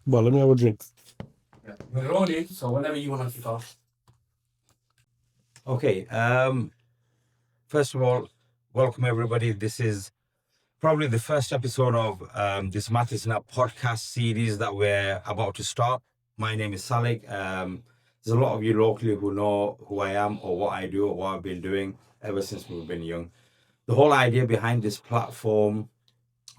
Well, let me have a drink. Yeah. We're rolling, so whenever you want to kick off. Okay. First of all, welcome everybody. This is probably the first episode of this Mathisna Podcast series that we're about to start. My name is Salik. There's a lot of you locally who know who I am or what I do or what I've been doing ever since we've been young. The whole idea behind this platform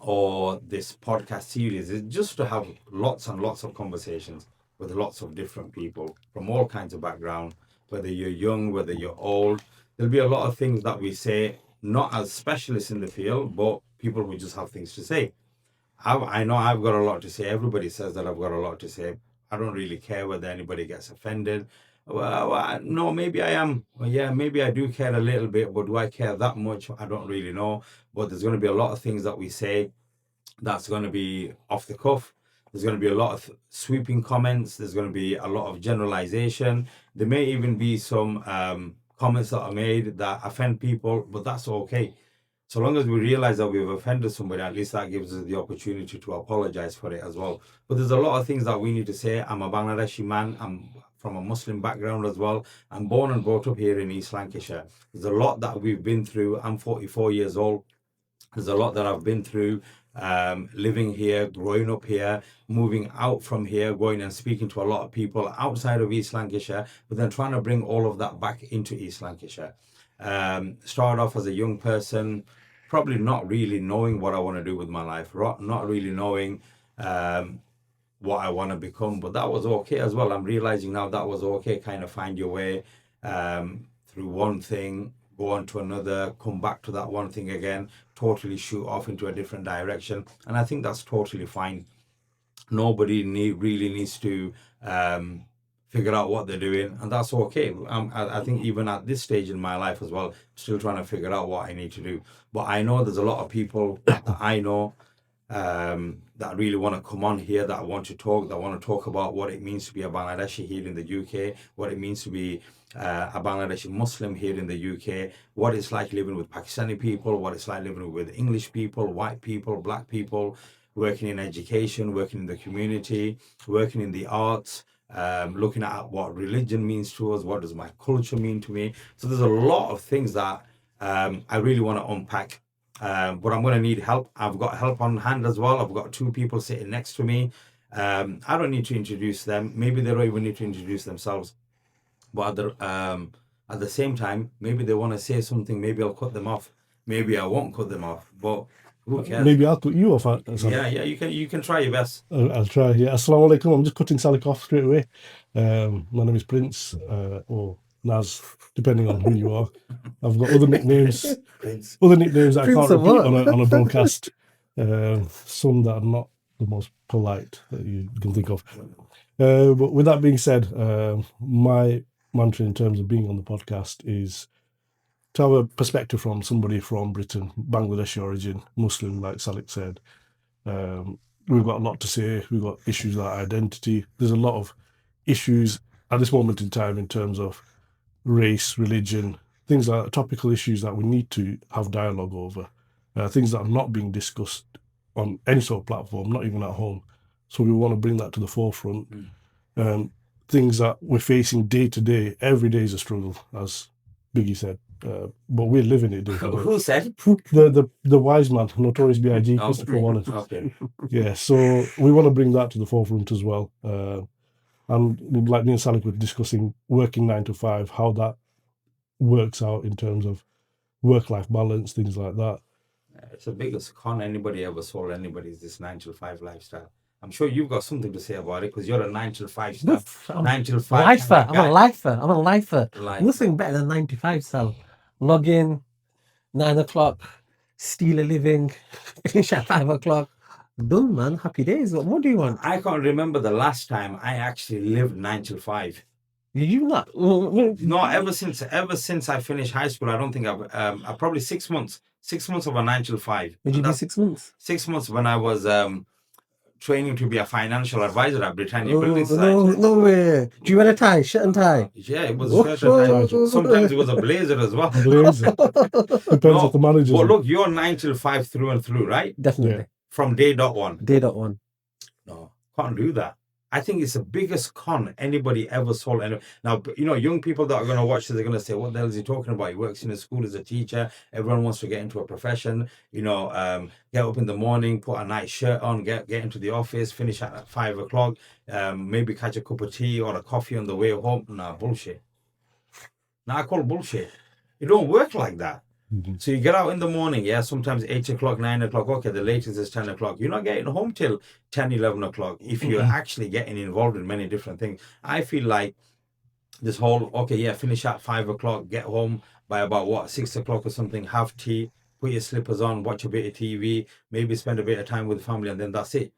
or this podcast series is just to have lots and lots of conversations with lots of different people from all kinds of background, whether you're young, whether you're old. There'll be a lot of things that we say, not as specialists in the field, but people who just have things to say. I know I've got a lot to say. Everybody says that I've got a lot to say. I don't really care whether anybody gets offended. Well, no, maybe I am. Well, yeah, maybe I do care a little bit, but do I care that much? I don't really know. But there's going to be a lot of things that we say that's going to be off the cuff. There's going to be a lot of sweeping comments. There's going to be a lot of generalization. There may even be some comments that are made that offend people, but that's okay. So long as we realize that we've offended somebody, at least that gives us the opportunity to apologize for it as well. But there's a lot of things that we need to say. I'm a Bangladeshi man. I'm from a Muslim background as well. I'm born and brought up here in East Lancashire. There's a lot that we've been through. I'm 44 years old. There's a lot that I've been through, living here, growing up here, moving out from here, going and speaking to a lot of people outside of East Lancashire, but then trying to bring all of that back into East Lancashire. Started off as a young person, probably not really knowing what I want to do with my life, not really knowing what I want to become, but that was okay as well. I'm realizing now that was okay. Kind of find your way through one thing, go on to another, come back to that one thing again, totally shoot off into a different direction. And I think that's totally fine. Nobody really needs to figure out what they're doing, and that's okay. I think even at this stage in my life as well, I'm still trying to figure out what I need to do. But I know there's a lot of people that I know that really want to come on here, that want to talk about what it means to be a Bangladeshi here in the UK, what it means to be a Bangladeshi Muslim here in the UK, what it's like living with Pakistani people, what it's like living with English people, white people, black people, working in education, working in the community, working in the arts, looking at what religion means to us, what does my culture mean to me. So there's a lot of things that I really want to unpack. But I'm going to need help. I've got help on hand as well. I've got two people sitting next to me. I don't need to introduce them. Maybe they don't even need to introduce themselves. But at the same time, maybe they want to say something. Maybe I'll cut them off. Maybe I won't cut them off. But who cares? Maybe I'll cut you off. Yeah, you can try your best. I'll try. Yeah, Assalamu alaikum. I'm just cutting Salik off straight away. My name is Prince, or Naz, depending on who you are. I've got other nicknames that I can't repeat on a broadcast. Some that are not the most polite that you can think of. But with that being said, my mantra in terms of being on the podcast is to have a perspective from somebody from Britain, Bangladeshi origin, Muslim, like Salik said. We've got a lot to say. We've got issues like identity. There's a lot of issues at this moment in time in terms of race, religion, things like topical issues that we need to have dialogue over, things that are not being discussed on any sort of platform, not even at home. So we want to bring that to the forefront. Things that we're facing day to day, every day is a struggle, as Biggie said. But we're living it. Who said? The wise man, Notorious B.I.G. Christopher Wallace. Okay. Yeah, so we want to bring that to the forefront as well. And like me and Salik were discussing working 9 to 5, how that works out in terms of work-life balance, things like that. It's the biggest con anybody ever sold anybody is this 9 to 5 lifestyle. I'm sure you've got something to say about it because you're a 9 to 5 stuff. 9 to 5. Lifer. I'm a lifer. Nothing better than 9 to 5, Sal. Log in, 9 o'clock, steal a living, finish at 5 o'clock. Done, man. Happy days. What more do you want? I can't remember the last time I actually lived 9 to 5. Did you not? No, ever since I finished high school, I don't think I've probably 6 months. 6 months of a 9 to 5. Did you do 6 months? 6 months when I was training to be a financial advisor at Britannia Building Society. No way. Do you wear a tie, shirt and tie? Yeah, it was a shirt and tie. Sometimes it was a blazer as well. Blazer. Depends on the manager. But look, you're 9 till 5 through and through, right? Definitely. From day.1. Day.1. No. Can't do that. I think it's the biggest con anybody ever sold. And now, young people that are going to watch this, they're going to say, what the hell is he talking about? He works in a school as a teacher. Everyone wants to get into a profession, get up in the morning, put a nice shirt on, get into the office, finish at 5 o'clock, maybe catch a cup of tea or a coffee on the way home. Nah, bullshit. Now I call bullshit. It don't work like that. Mhm. So you get out in the morning, sometimes 8 o'clock, 9 o'clock. Okay, the latest is 10 o'clock. You're not getting home till 10, 11 o'clock if you're actually getting involved in many different things. I feel like this whole, finish at 5 o'clock, get home by about 6 o'clock or something, have tea, put your slippers on, watch a bit of TV, maybe spend a bit of time with family, and then that's it.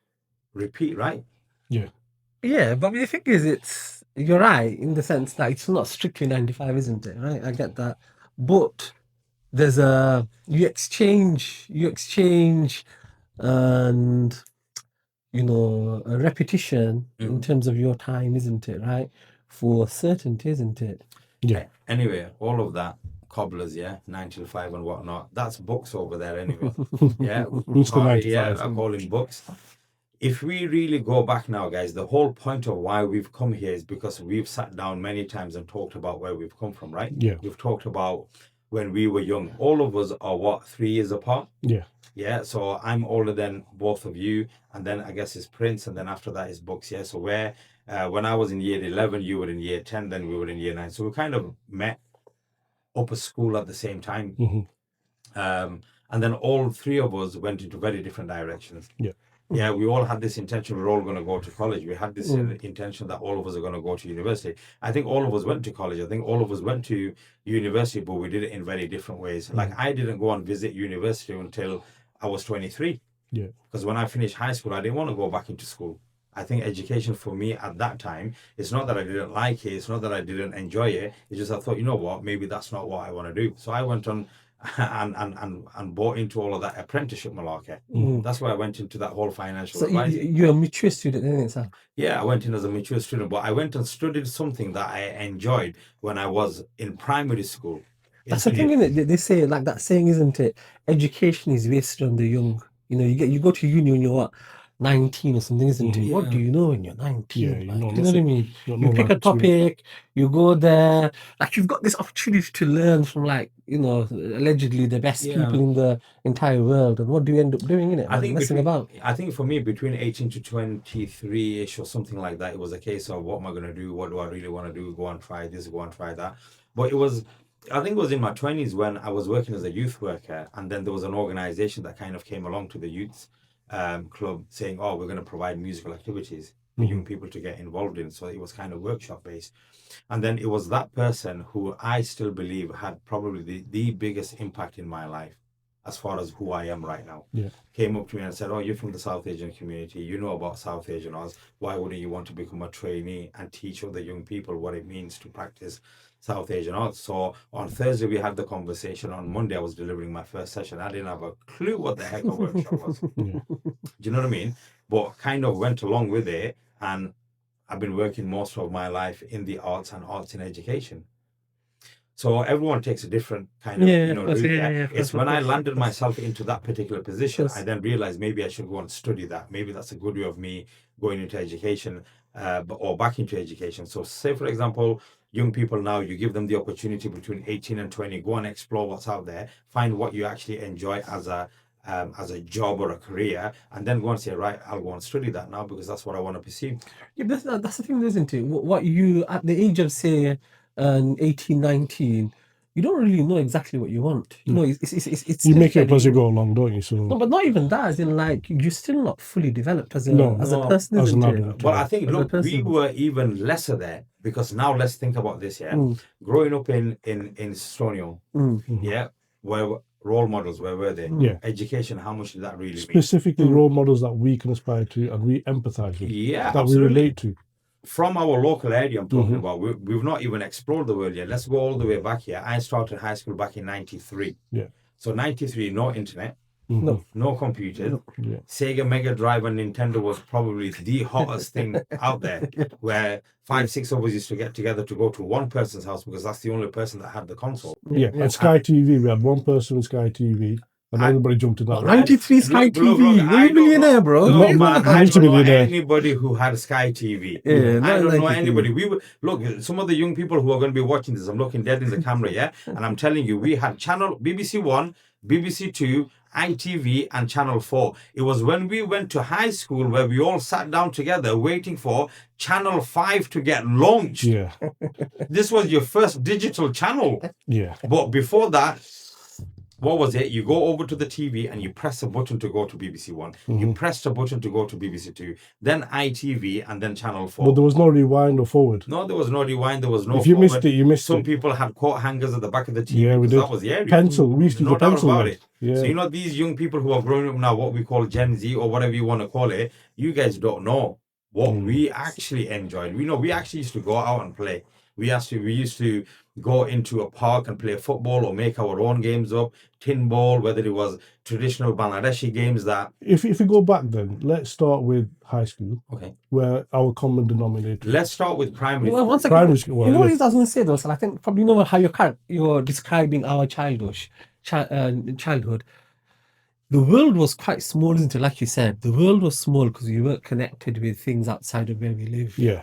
Repeat, right? Yeah, but the thing is, you're right in the sense that it's not strictly 9 to 5, isn't it? Right, I get that, but there's you exchange, and a repetition in terms of your time, isn't it? Right, for certainty, isn't it? Yeah. Anyway, all of that cobblers, 9 till 5 and whatnot. That's books over there anyway. Yeah, Who's the 9 to 5? I call him books. If we really go back now, guys, the whole point of why we've come here is because we've sat down many times and talked about where we've come from, right? Yeah. We've talked about when we were young. All of us are 3 years apart? Yeah. Yeah, so I'm older than both of you, and then I guess it's Prince, and then after that is Books. Yeah, so when I was in year 11, you were in year 10, then we were in year 9. So we kind of met up at school at the same time. Mhm. And then all 3 of us went into very different directions. Yeah. Yeah, we all had this intention we're all going to go to college. We had this intention that all of us are going to go to university. I think all of us went to college. I think all of us went to university, but we did it in very different ways. Like I didn't go and visit university until I was 23. Yeah. Because when I finished high school, I didn't want to go back into school. I think education for me at that time, it's not that I didn't like it. It's not that I didn't enjoy it. It's just I thought, you know what, maybe that's not what I want to do. So I went on and bought into all of that apprenticeship malarkey. That's why I went into that whole financial advising. You're a mature student, isn't it, sir? Yeah, I went in as a mature student, but I went and studied something that I enjoyed when I was in primary school. That's the thing, isn't it? They say, like that saying, isn't it? Education is wasted on the young. You go to uni when you're 19 or something, isn't it? What do you know when you're 19? Yeah, do you know what I mean? You You pick a topic, you go there, like you've got this opportunity to learn from allegedly the best people in the entire world. And what do you end up doing in it? I think messing about. I think for me, between 18 to 23-ish or something like that, it was a case of what am I going to do? What do I really want to do? Go and try this, go and try that. But I think it was in my 20s when I was working as a youth worker, and then there was an organization that kind of came along to the youths club saying, we're going to provide musical activities for young people to get involved in. So it was kind of workshop based. And then it was that person who I still believe had probably the biggest impact in my life as far as who I am right now. Yeah. Came up to me and said, you're from the South Asian community. You know about South Asian arts. Why wouldn't you want to become a trainee and teach other young people what it means to practice South Asian arts? So on Thursday, we had the conversation. On Monday, I was delivering my first session. I didn't have a clue what the heck a workshop was. Yeah. Do you know what I mean? But kind of went along with it. And I've been working most of my life in the arts and arts in education. So everyone takes a different kind of, route. It's when I landed myself into that particular position, I then realized maybe I should go and study that. Maybe that's a good way of me going into education or back into education. So say, for example, young people now, you give them the opportunity between 18 and 20, go and explore what's out there, find what you actually enjoy as a job or a career, and then go and say, right, I'll go and study that now because that's what I want to pursue. Yeah, that's the thing, isn't it? What you, at the age of, say, 18, 19, you don't really know exactly what you want. It's you make it up as you go along, don't you? So no, but not even that. As in, you're still not fully developed as a person, as an isn't it? adult. Well, I think we were even lesser there because now let's think about this. Growing up in Stonio, where role models, where were they? Yeah. Education, how much did that really mean? Specifically, role models that we can aspire to and we empathize with, that absolutely. we relate to. From our local area, I'm talking about, we've not even explored the world yet. Let's go all the way back here. I started high school back in 93. Yeah. So 93, no internet, No computers. Yeah. Sega Mega Drive and Nintendo was probably the hottest thing out there, where 5-6 of us used to get together to go to one person's house because that's the only person that had the console. Yeah. At Sky TV, we had one person with Sky TV. And everybody jumped in that. 93 Sky Look, TV. I You're a don't millionaire, know. bro. Look, Not man, I don't know multi-millionaire. anybody who had Sky TV. Yeah, I don't know 93. anybody. Look, some of the young people who are going to be watching this, I'm looking dead in the camera, yeah? And I'm telling you, we had channel BBC One, BBC Two, ITV, and Channel 4. It was when we went to high school where we all sat down together waiting for Channel 5 to get launched. Yeah. This was your first digital channel. Yeah. But before that, what was it? You go over to the TV and you press a button to go to BBC One. You pressed a button to go to BBC Two, then ITV, and then Channel 4. But there was no rewind or forward. No, there was no rewind. There was no. If you forward. missed it, you missed Some it. people had coat hangers at the back of the TV. Yeah, we did. That was the area. Pencil. We used to use No a doubt pencil. about then. it. Yeah. So you know these young people who are growing up now, what we call Gen Z or whatever you want to call it. You guys don't know what we actually enjoyed. We actually used to go out and play. We used to go into a park and play football or make our own games up, tin ball, whether it was traditional Bangladeshi games that. If we go back then, let's start with high school, Okay. where our common denominator. Let's start with primary. Well, one second. Primary school. You know what yes. I was going to say though? So I think probably know how you're describing our childhood. The world was quite small, isn't it? Like you said, the world was small because we weren't connected with things outside of where we live. Yeah.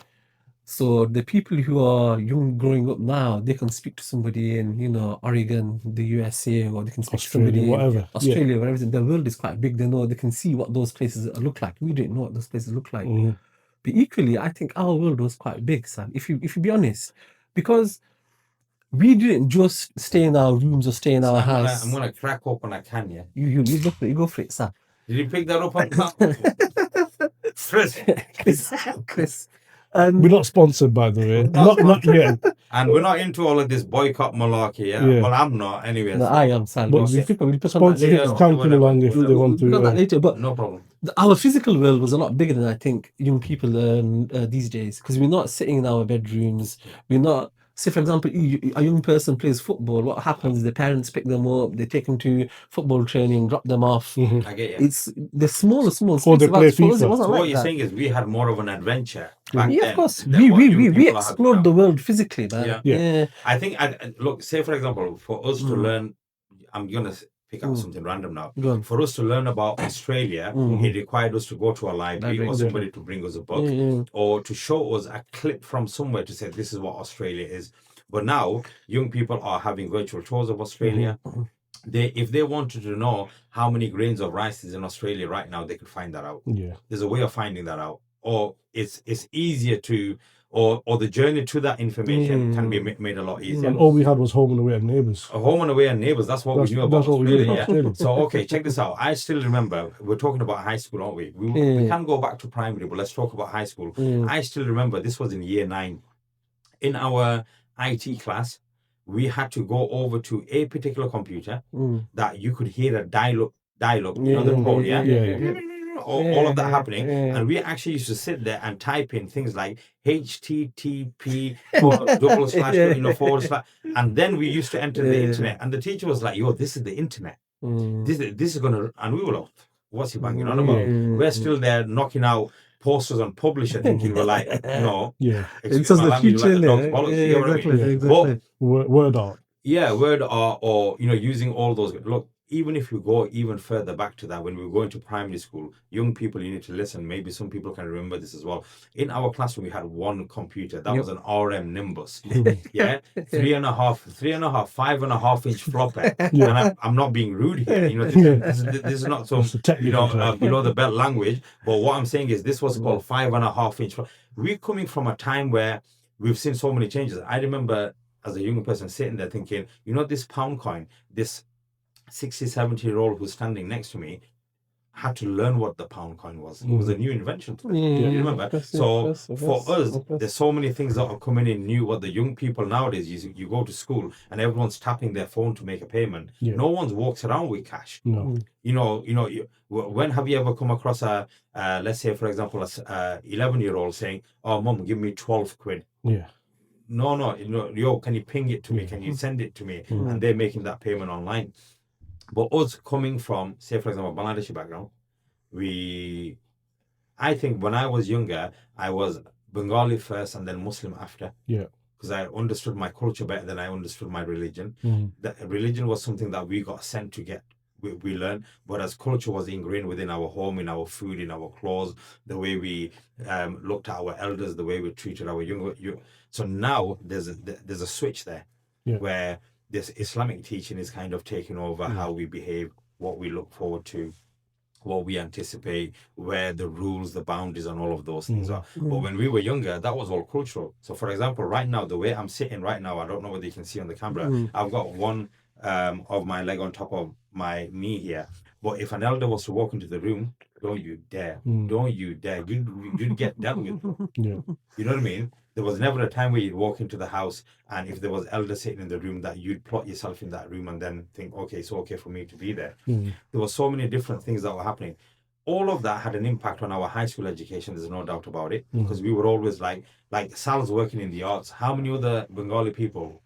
So the people who are young growing up now, they can speak to somebody in, Oregon, the USA, or they can speak Australia, to somebody whatever. in Australia, wherever. The world is quite big. They can see what those places look like. We didn't know what those places look like. Mhm. But equally, I think our world was quite big, Sam. If you be honest, because we didn't just stay in our rooms or stay in our house. I'm gonna crack open a can, yeah. You go for it, Sam. Did you pick that up on Chris? Chris. We're not sponsored, by the way. Not yet. And we're not into all of this boycott malarkey, yeah? Yeah. Well, I'm not, anyway. No, so I am, Sam. But We'll put on that later. Sponsors can come along if they want We'll put on that to. later. But no problem. our physical world was a lot bigger than I think young people these days, because we're not sitting in our bedrooms. We're not. Say, for example, a young person plays football. What happens? The parents pick them up, they take them to football training, drop them off. I get you. It's the small Or space. they play It wasn't FIFA. like So what you're that. saying is we had more of an adventure back Yeah, then. of course. than what young We people have explored now. the world physically, man. Yeah. Yeah. I think, look, say for example, for us to learn, I'm going to pick up something random now. Go on. For us to learn about Australia, it required us to go to a library or somebody to bring us a book or to show us a clip from somewhere to say this is what Australia is. But now young people are having virtual tours of Australia. If they wanted to know how many grains of rice is in Australia right now, they could find that out. Yeah. There's a way of finding that out, or it's easier to, or the journey to that information can be made a lot easier. And all we had was home and away and neighbours. A home and away and neighbours, that's what we knew about That's what we knew Australia. about Australia. So, okay, check this out. I still remember, we're talking about high school, aren't we? We can go back to primary, but let's talk about high school. I still remember, this was in year 9. In our IT class, we had to go over to a particular computer that you could hear a dial-up, the code, all of that happening. And we actually used to sit there and type in things like HTTP // and then we used to enter the internet. And the teacher was like, yo, this is the internet. This is gonna, and we were like, what's he banging on about? We're still there knocking out posters on Publisher thinking we're like, no. Yeah. It's just the future, exactly. But Word art. yeah, word art or using all those. Look, even if we go even further back to that, when we were going to primary school, young people, you need to listen. Maybe some people can remember this as well. In our classroom, we had one computer that was an RM Nimbus. Yeah, 3.5, 5.5 inch floppy. And I'm not being rude here. This is not some below the belt language. But what I'm saying is this was called 5.5 inch. We're coming from a time where we've seen so many changes. I remember as a young person sitting there thinking, this pound coin, this 60, 70-year-old who's standing next to me had to learn what the pound coin was. It was a new invention to them. You remember? So for us, there's so many things that are coming in new. What the young people nowadays, you go to school and everyone's tapping their phone to make a payment. No one's walks around with cash. No. When have you ever come across let's say, for example, a 11-year-old saying, oh, mum, give me 12 quid. Yeah. No, yo, can you ping it to me? Can you send it to me? And they're making that payment online. But us coming from, say, for example, Bangladeshi background, I think when I was younger, I was Bengali first and then Muslim after. Yeah. Because I understood my culture better than I understood my religion. That religion was something that we got sent to get we learn. Whereas culture was ingrained within our home, in our food, in our clothes, the way we looked at our elders, the way we treated our younger. So now there's a switch there, where this Islamic teaching is kind of taking over how we behave, what we look forward to, what we anticipate, where the rules, the boundaries, and all of those things are. But when we were younger, that was all cultural. So, for example, right now, the way I'm sitting right now, I don't know whether you can see on the camera, I've got one of my leg on top of my knee here. But if an elder was to walk into the room, don't you dare. Don't you dare. You'd get dealt with. You know what I mean? There was never a time where you'd walk into the house and if there was elder sitting in the room that you'd plot yourself in that room and then think, okay, it's okay for me to be there. There were so many different things that were happening. All of that had an impact on our high school education. There's no doubt about it, because we were always like Sal's working in the arts. How many other Bengali people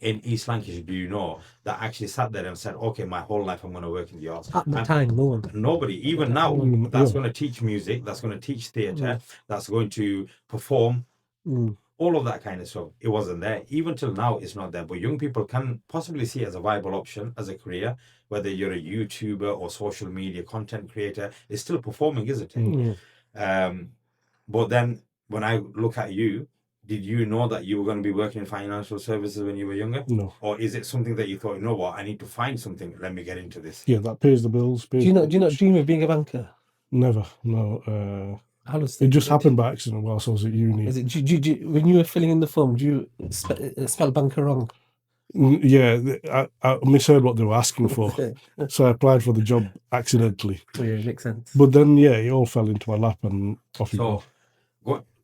in East Lancashire do you know that actually sat there and said, okay, my whole life I'm going to work in the arts? At the time, no one. Nobody. Even now, that's going to teach music, that's going to teach theatre, that's going to perform, all of that kind of stuff. It wasn't there. Even till now, it's not there. But young people can possibly see it as a viable option, as a career, whether you're a YouTuber or social media content creator. It's still performing, isn't it? But then when I look at you, did you know that you were going to be working in financial services when you were younger? No. Or is it something that you thought, you know what, I need to find something, let me get into this? Yeah, that pays the bills. Do you not dream of being a banker? Never, no. It just happened by accident whilst I was at uni. Is it, when you were filling in the form, do you spell banker wrong? Yeah, I misheard what they were asking for. So I applied for the job accidentally. Oh, yeah, makes sense. But then, it all fell into my lap and off you go.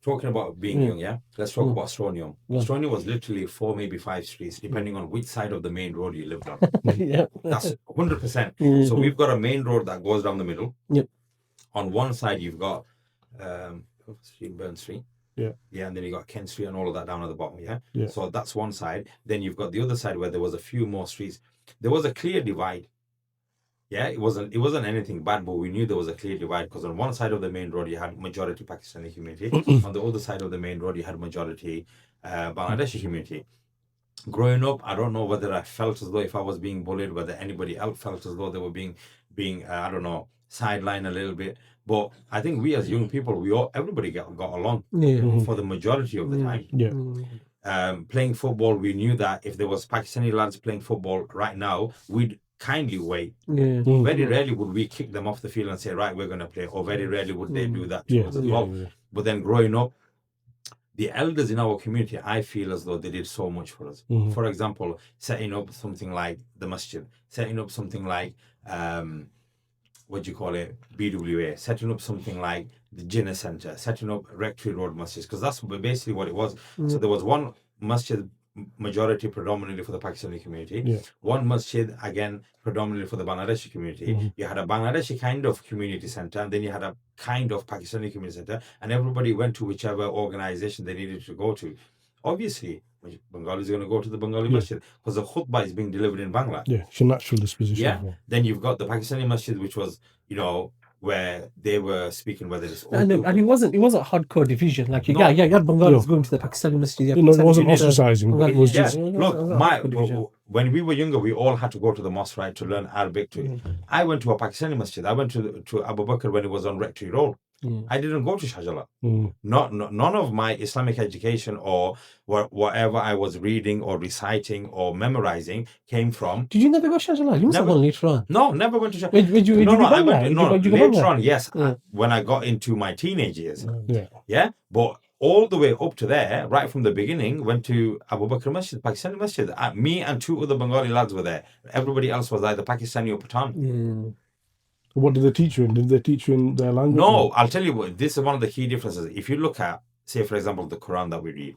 Talking about being young, let's talk about Stonium. Stonium was literally 4, maybe 5 streets, depending on which side of the main road you lived on. That's 100%. So we've got a main road that goes down the middle. On one side, you've got Burn Street. And then you got Kent Street and all of that down at the bottom. So that's one side. Then you've got the other side where there was a few more streets. There was a clear divide. It wasn't anything bad, but we knew there was a clear divide, because on one side of the main road you had majority Pakistani community. On the other side of the main road you had majority Bangladeshi community. Growing up, I don't know whether I felt as though if I was being bullied, whether anybody else felt as though they were being sidelined a little bit. But I think we as young people, everybody got along for the majority of the time. Playing football, we knew that if there was Pakistani lads playing football right now, we'd kindly wait. Very rarely would we kick them off the field and say, right, we're going to play, or very rarely would they do that to us as well. But then growing up, the elders in our community, I feel as though they did so much for us. For example, setting up something like the masjid, setting up something like BWA, setting up something like the Jinnah Centre, setting up Rectory Road Masjid, because that's basically what it was. So there was one masjid majority predominantly for the Pakistani community, one masjid again predominantly for the Bangladeshi community. You had a Bangladeshi kind of community centre, and then you had a kind of Pakistani community centre, and everybody went to whichever organization they needed to go to. Obviously, Bengali is going to go to the Bengali masjid because the khutbah is being delivered in Bangla. It's a natural disposition. Then you've got the Pakistani masjid, which was, where they were speaking, whether it's and it wasn't hardcore division. Like you had Bengalis going to the Pakistani masjid. It wasn't ostracizing. It was just when we were younger, we all had to go to the mosque, right, to learn Arabic. I went to a Pakistani masjid. I went to Abu Bakr when it was on Rectory Road. I didn't go to Shahjala. None of my Islamic education or whatever I was reading or reciting or memorizing came from. Did you never go to Shahjala? You must have gone later on. No, never went to Shahjala. I went later on. Yes, when I got into my teenage years. But all the way up to there, right from the beginning, went to Abu Bakr Masjid, Pakistani Masjid. Me and 2 other Bengali lads were there. Everybody else was either Pakistani or Pathan. What did they teach you in? Did they teach you in their language? No, I'll tell you what, this is one of the key differences. If you look at, say, for example, the Quran that we read,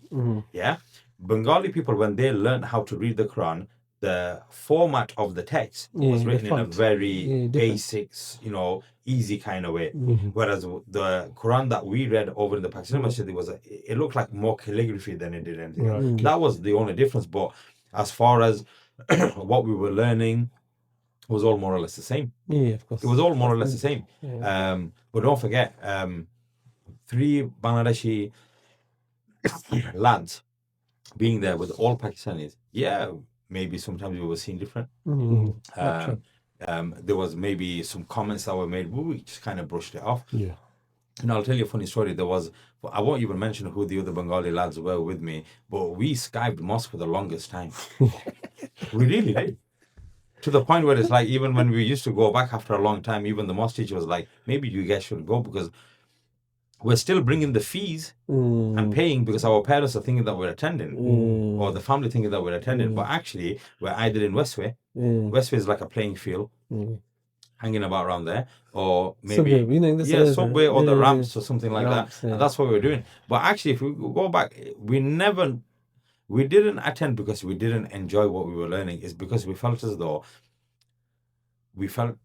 Bengali people, when they learned how to read the Quran, the format of the text was written in a very basic, easy kind of way. Whereas the Quran that we read over in the Pakistani Masjid, it looked like more calligraphy than it did anything else. That was the only difference. But as far as what we were learning, it was all more or less the same. Of course. It was all more or less the same. But don't forget, 3 Bangladeshi lads being there with all Pakistanis. Maybe sometimes we were seen different. there was maybe some comments that were made, but we just kind of brushed it off. Yeah. And I'll tell you a funny story. I won't even mention who the other Bengali lads were with me, but we Skyped mosque for the longest time. We really did. To the point where it's like, even when we used to go back after a long time, even the mosque teacher was like, maybe you guys should go, because we're still bringing the fees and paying, because our parents are thinking that we're attending, or the family thinking that we're attending, but actually we're either in Westway. Westway is like a playing field, hanging about around there, or maybe Subway or the ramps or something like that. And that's what we're doing. But actually, if we go back, we didn't attend because we didn't enjoy what we were learning. It's because we felt as though we felt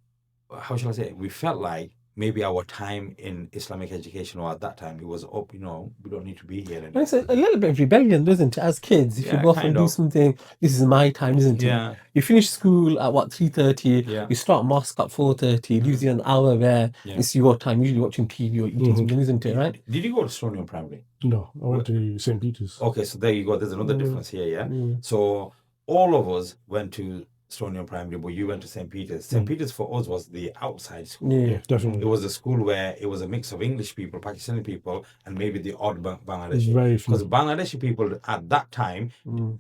like maybe our time in Islamic education, or at that time, it was up, we don't need to be here anymore. It's a little bit of rebellion, isn't it? As kids, if you go off and do something, this is my time, isn't it? You finish school at 3:30, you start mosque at 4:30, it leaves you an hour where it's your time, usually watching TV or eating something, isn't it, right? Did you go to Stonian Primary? No, I went to St. Peter's. Okay, so there you go. There's another difference here, So all of us went to Stonian Primary, but you went to St. Peter's. St. Peter's for us was the outside school. Yeah, definitely. It was a school where it was a mix of English people, Pakistani people, and maybe the odd Bangladeshi. Very few. Because Bangladeshi people at that time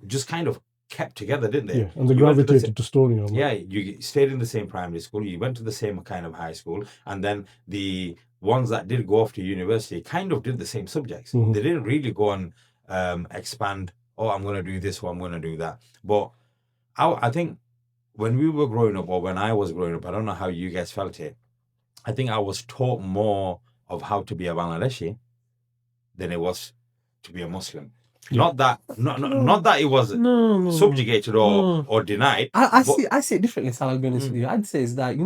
just kind of kept together, didn't they? Yeah, and they gravitated to Stonian. Yeah, you stayed in the same primary school, you went to the same kind of high school, and then the ones that did go off to university kind of did the same subjects. They didn't really go and expand, I'm going to do this or I'm going to do that. But I think when we were growing up, or when I was growing up, I don't know how you guys felt it, I think I was taught more of how to be a Bangladeshi than it was to be a Muslim. Yeah. Not that it was subjugated or denied. I see it differently, Sal, I'll be honest with you. I'd say is that,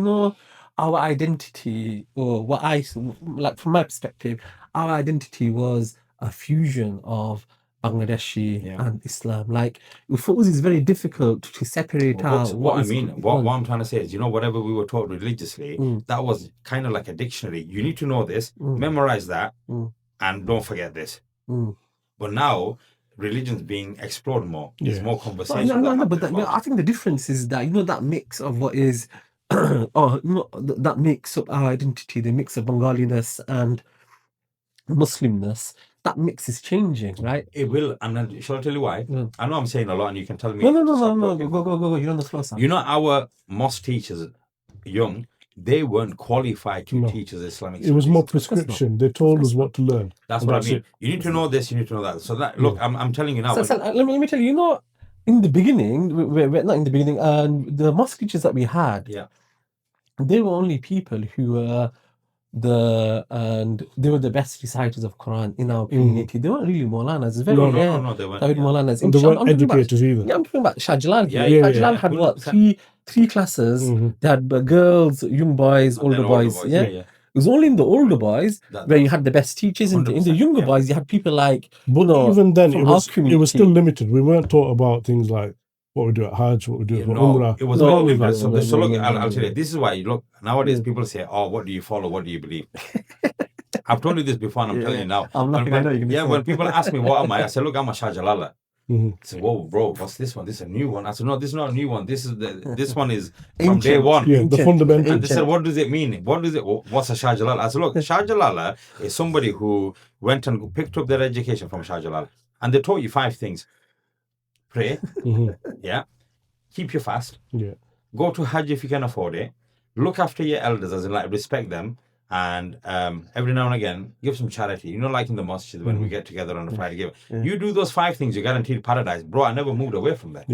our identity, or what like from my perspective, our identity was a fusion of Bangladeshi and Islam. Like, for us, it's very difficult to separate out what I'm trying to say is, whatever we were taught religiously, that was kind of like a dictionary. You need to know this, memorize that, and don't forget this. But now, religion's being explored more. There's more conversation. No, but I think the difference is that, that mix of what is, that mix of our identity, the mix of Bengaliness and Muslimness, that mix is changing, right? It will, and shall I tell you why? I know I'm saying a lot, and you can tell me. No. Go. You're on the floor, sir. Our mosque teachers, young, they weren't qualified to teach us Islamic studies. It was more prescription. They told us what to learn. That's what I mean. You need to know this, you need to know that. So that, look, I'm telling you now. So let me tell you, in the beginning, we're not in the beginning, the mosque teachers that we had, they were only people who were they were the best reciters of Quran in our community. They weren't really Maulanas. It's very rare. No, they weren't. Maulanas. And they weren't educators either. Yeah, I'm talking about Shah Jalal. Shah Jalal had three classes. They had girls, young boys, older boys. Yeah. It was only in the older boys where you had the best teachers. In the younger boys, you had people like. But even then, it was still limited. We weren't taught about things like what we do at Hajj, what we do at Umrah. It was all limited. So look, I'll tell you, this is why, look, nowadays people say, what do you follow? What do you believe? I've told you this before, and I'm telling you now. When people ask me, what am I say, look, I'm a Shah Jalala. I say, whoa, bro, what's this one? This is a new one. I said, no, this is not a new one. This one is from day one. Yeah, the fundamental. And they said, what does it mean? What's a Shah Jalala? I said, look, Shah Jalala is somebody who went and picked up their education from Shah Jalala. And they taught you 5 things. Pray, keep your fast, go to Hajj if you can afford it, look after your elders, as in like respect them, and every now and again give some charity. Like in the mosque when we get together on a Friday, you do those 5 things, you're guaranteed paradise. Bro, I never moved away from that.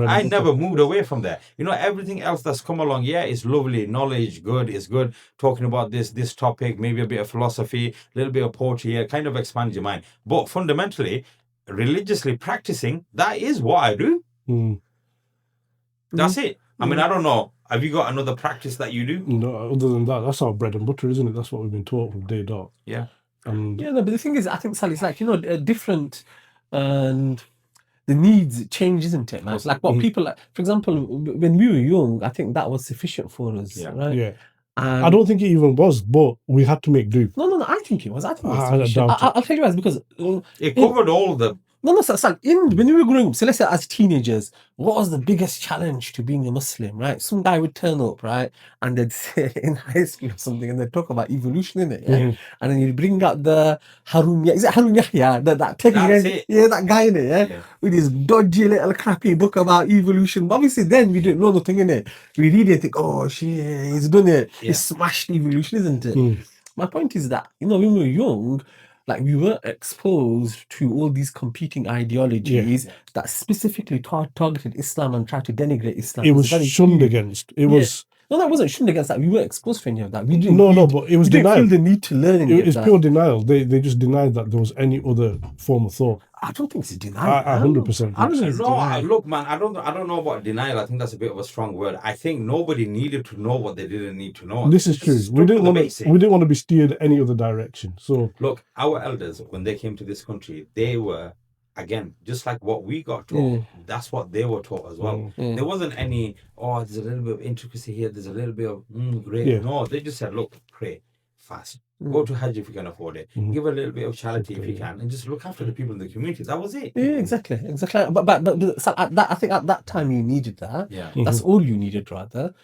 I never moved away from that. Everything else that's come along, it's lovely, knowledge, good, it's good, talking about this topic, maybe a bit of philosophy, a little bit of poetry, kind of expands your mind. But fundamentally, religiously practicing, that is what I do. That's it. I mean, I don't know. Have you got another practice that you do? No, other than that, that's our bread and butter, isn't it? That's what we've been taught from day dot. Yeah. But the thing is, I think, Sally, it's like, different, and the needs change, isn't it? Man? Like what people, for example, when we were young, I think that was sufficient for us, right? Yeah. I don't think it even was, but we had to make do. No, I think it was. I think it was sufficient. I'll tell you why, because it covered all the No, Sal, when we were growing up, so let's say as teenagers, what was the biggest challenge to being a Muslim, right? Some guy would turn up, right? And they'd say in high school or something, and they'd talk about evolution in it, yeah? Mhm. And then you'd bring out the is it Harun Yahya? That techie That's guy, it. yeah, that guy in it, yeah? Yeah. With his dodgy little crappy book about evolution. But obviously then we didn't know nothing in it. We read it and think, oh shit, he's done it. Yeah. He's smashed evolution, isn't it? Mm. My point is that, when we were young, like we were exposed to all these competing ideologies that specifically targeted Islam and tried to denigrate Islam. It was very shunned few. against. It Yeah. was No, that wasn't shunned against that. We weren't exposed to any of that. We didn't. no, but it was we didn't denial. feel the need to learn any of It's that. pure denial. They just denied that there was any other form of thought. I don't think it's denial. I 100% I don't think it's No, denial. look, man, I don't know about denial. I think that's a bit of a strong word. I think nobody needed to know what they didn't need to know. This is true. Just We stuck didn't to the want basics. to. We didn't want to be steered any other direction. So Look, our elders, when they came to this country, they were, again, just like what we got taught, Yeah. that's what they were taught as well. Yeah. There wasn't any, there's a little bit of intricacy here, there's a little bit of, great. Yeah. No, they just said, look, pray, fast. Go to Hajj if you can afford it. Mhm. Give a little bit of charity if you Okay. can, and just look after the people in the community. That was it. Yeah, exactly. But so I think at that time you needed that. Yeah. That's all you needed, rather.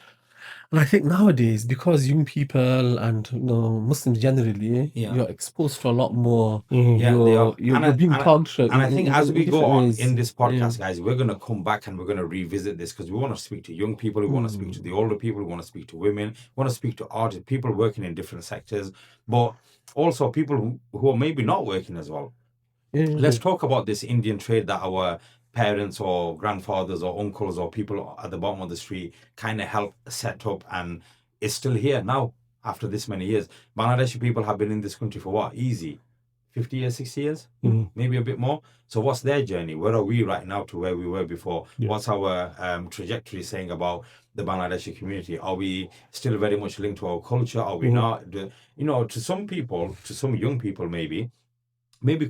And I think nowadays, because young people and Muslims generally, Yeah. you're exposed to a lot more. mhm. Yeah, they are. You're being targeted. And I think as we go different on ways. in this podcast, guys, we're going to come back and we're going to revisit this because we want to speak to young people, we want to speak to the older people, we want to speak to women, we want to speak to artists, people working in different sectors, but also people who are maybe not working as well. Yeah. Let's talk about this Indian trade that our parents or grandfathers or uncles or people at the bottom of the street kind of helped set up, and it's still here now after this many years. Bangladeshi people have been in this country for what? Easy 50 years, 60 years, Mhm. maybe a bit more. So what's their journey? Where are we right now to where we were before? Yeah. What's our trajectory saying about the Bangladeshi community? Are we still very much linked to our culture? Are we not? To some people, to some young people, maybe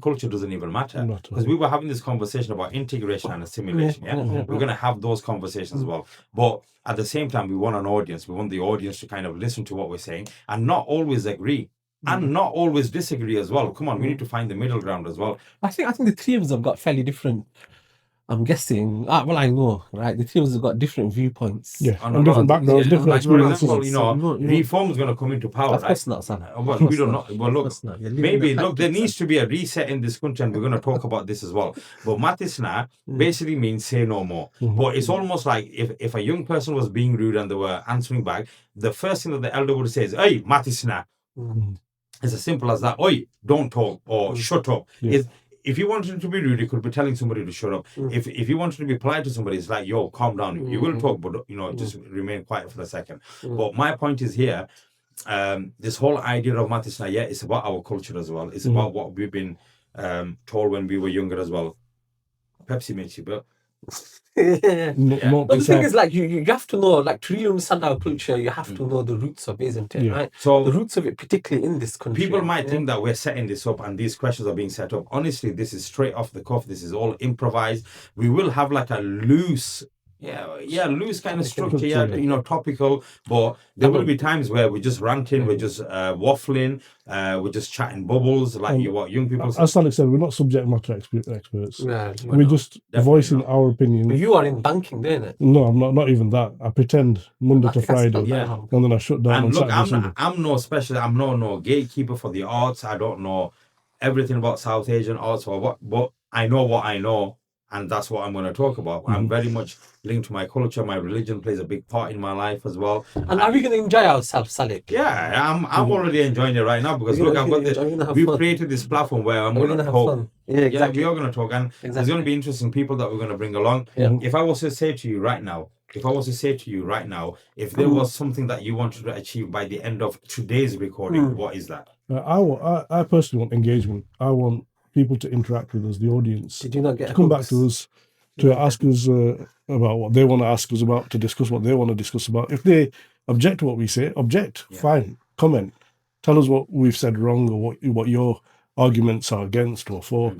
culture doesn't even matter, Not at because all. we were having this conversation about integration and assimilation. Yeah, Yeah. we're going to have those conversations as well, but at the same time we want an audience. We want the audience to kind of listen to what we're saying and not always agree and not always disagree as well. Come on, we need to find the middle ground as well. I think the three of us have got fairly different. I'm guessing. Well, I know, right? The three of us have got different viewpoints. Yeah, On and a lot different of things, backgrounds, yeah. different Like, for experiences. example, reform is going to come into power, Of course not, son. Well, we don't know. Well, look, maybe look, there needs to be a reset in this country, and we're going to talk about this as well. But Mathisna basically means say no more. But it's almost like if a young person was being rude and they were answering back, the first thing that the elder would say is, "Hey, Mathisna." It's as simple as that. Oi, don't talk or shut up. Yeah. If you wanted to be rude, you could be telling somebody to shut up. If you wanted to be polite to somebody, it's like, yo, calm down. You will talk, but just remain quiet for a second. But my point is here, this whole idea of Mathisna, it's about our culture as well. It's about what we've been told when we were younger as well. Pepsi makes you but But the thing is, like, you have to know, like, to really understand our culture, you have to know the roots of it, isn't it? Yeah. Right? So The roots of it, particularly in this country. people might think that we're setting this up and these questions are being set up. Honestly, this is straight off the cuff. This is all improvised. We will have like a loose kind of structure, topical, but there will be times where we're just ranting, we're just waffling, we're just chatting bubbles, like what young people say. As Salik said, we're not subject matter experts. Yeah, We're just voicing our opinion. you are in banking, don't it? No, I'm not even that. I pretend Monday I to think I Friday, stopped that. Yeah. and then I shut down on And look, Saturday, Sunday. I'm no specialist. I'm no gatekeeper for the arts. I don't know everything about South Asian arts or what, but I know what I know, and that's what I'm going to talk about. I'm very much linked to my culture. My religion plays a big part in my life as well. And are we going to enjoy ourselves, Salik? Yeah, I'm already enjoying it right now because look, I've got we've created this platform where I'm We're going going to to have talk. fun. Yeah, Yeah, exactly. we are going to talk, and there's going to be interesting people that we're going to bring along. Yeah. If I was to say to you right now, if there was something that you wanted to achieve by the end of today's recording, what is that? I personally want engagement. I want people to interact with us, the audience, Did you not get to come back hooks? to us, to ask us about what they want to ask us about, to discuss what they want to discuss about. If they object to what we say, object. Yeah. Fine. Comment. Tell us what we've said wrong or what your arguments are against or for.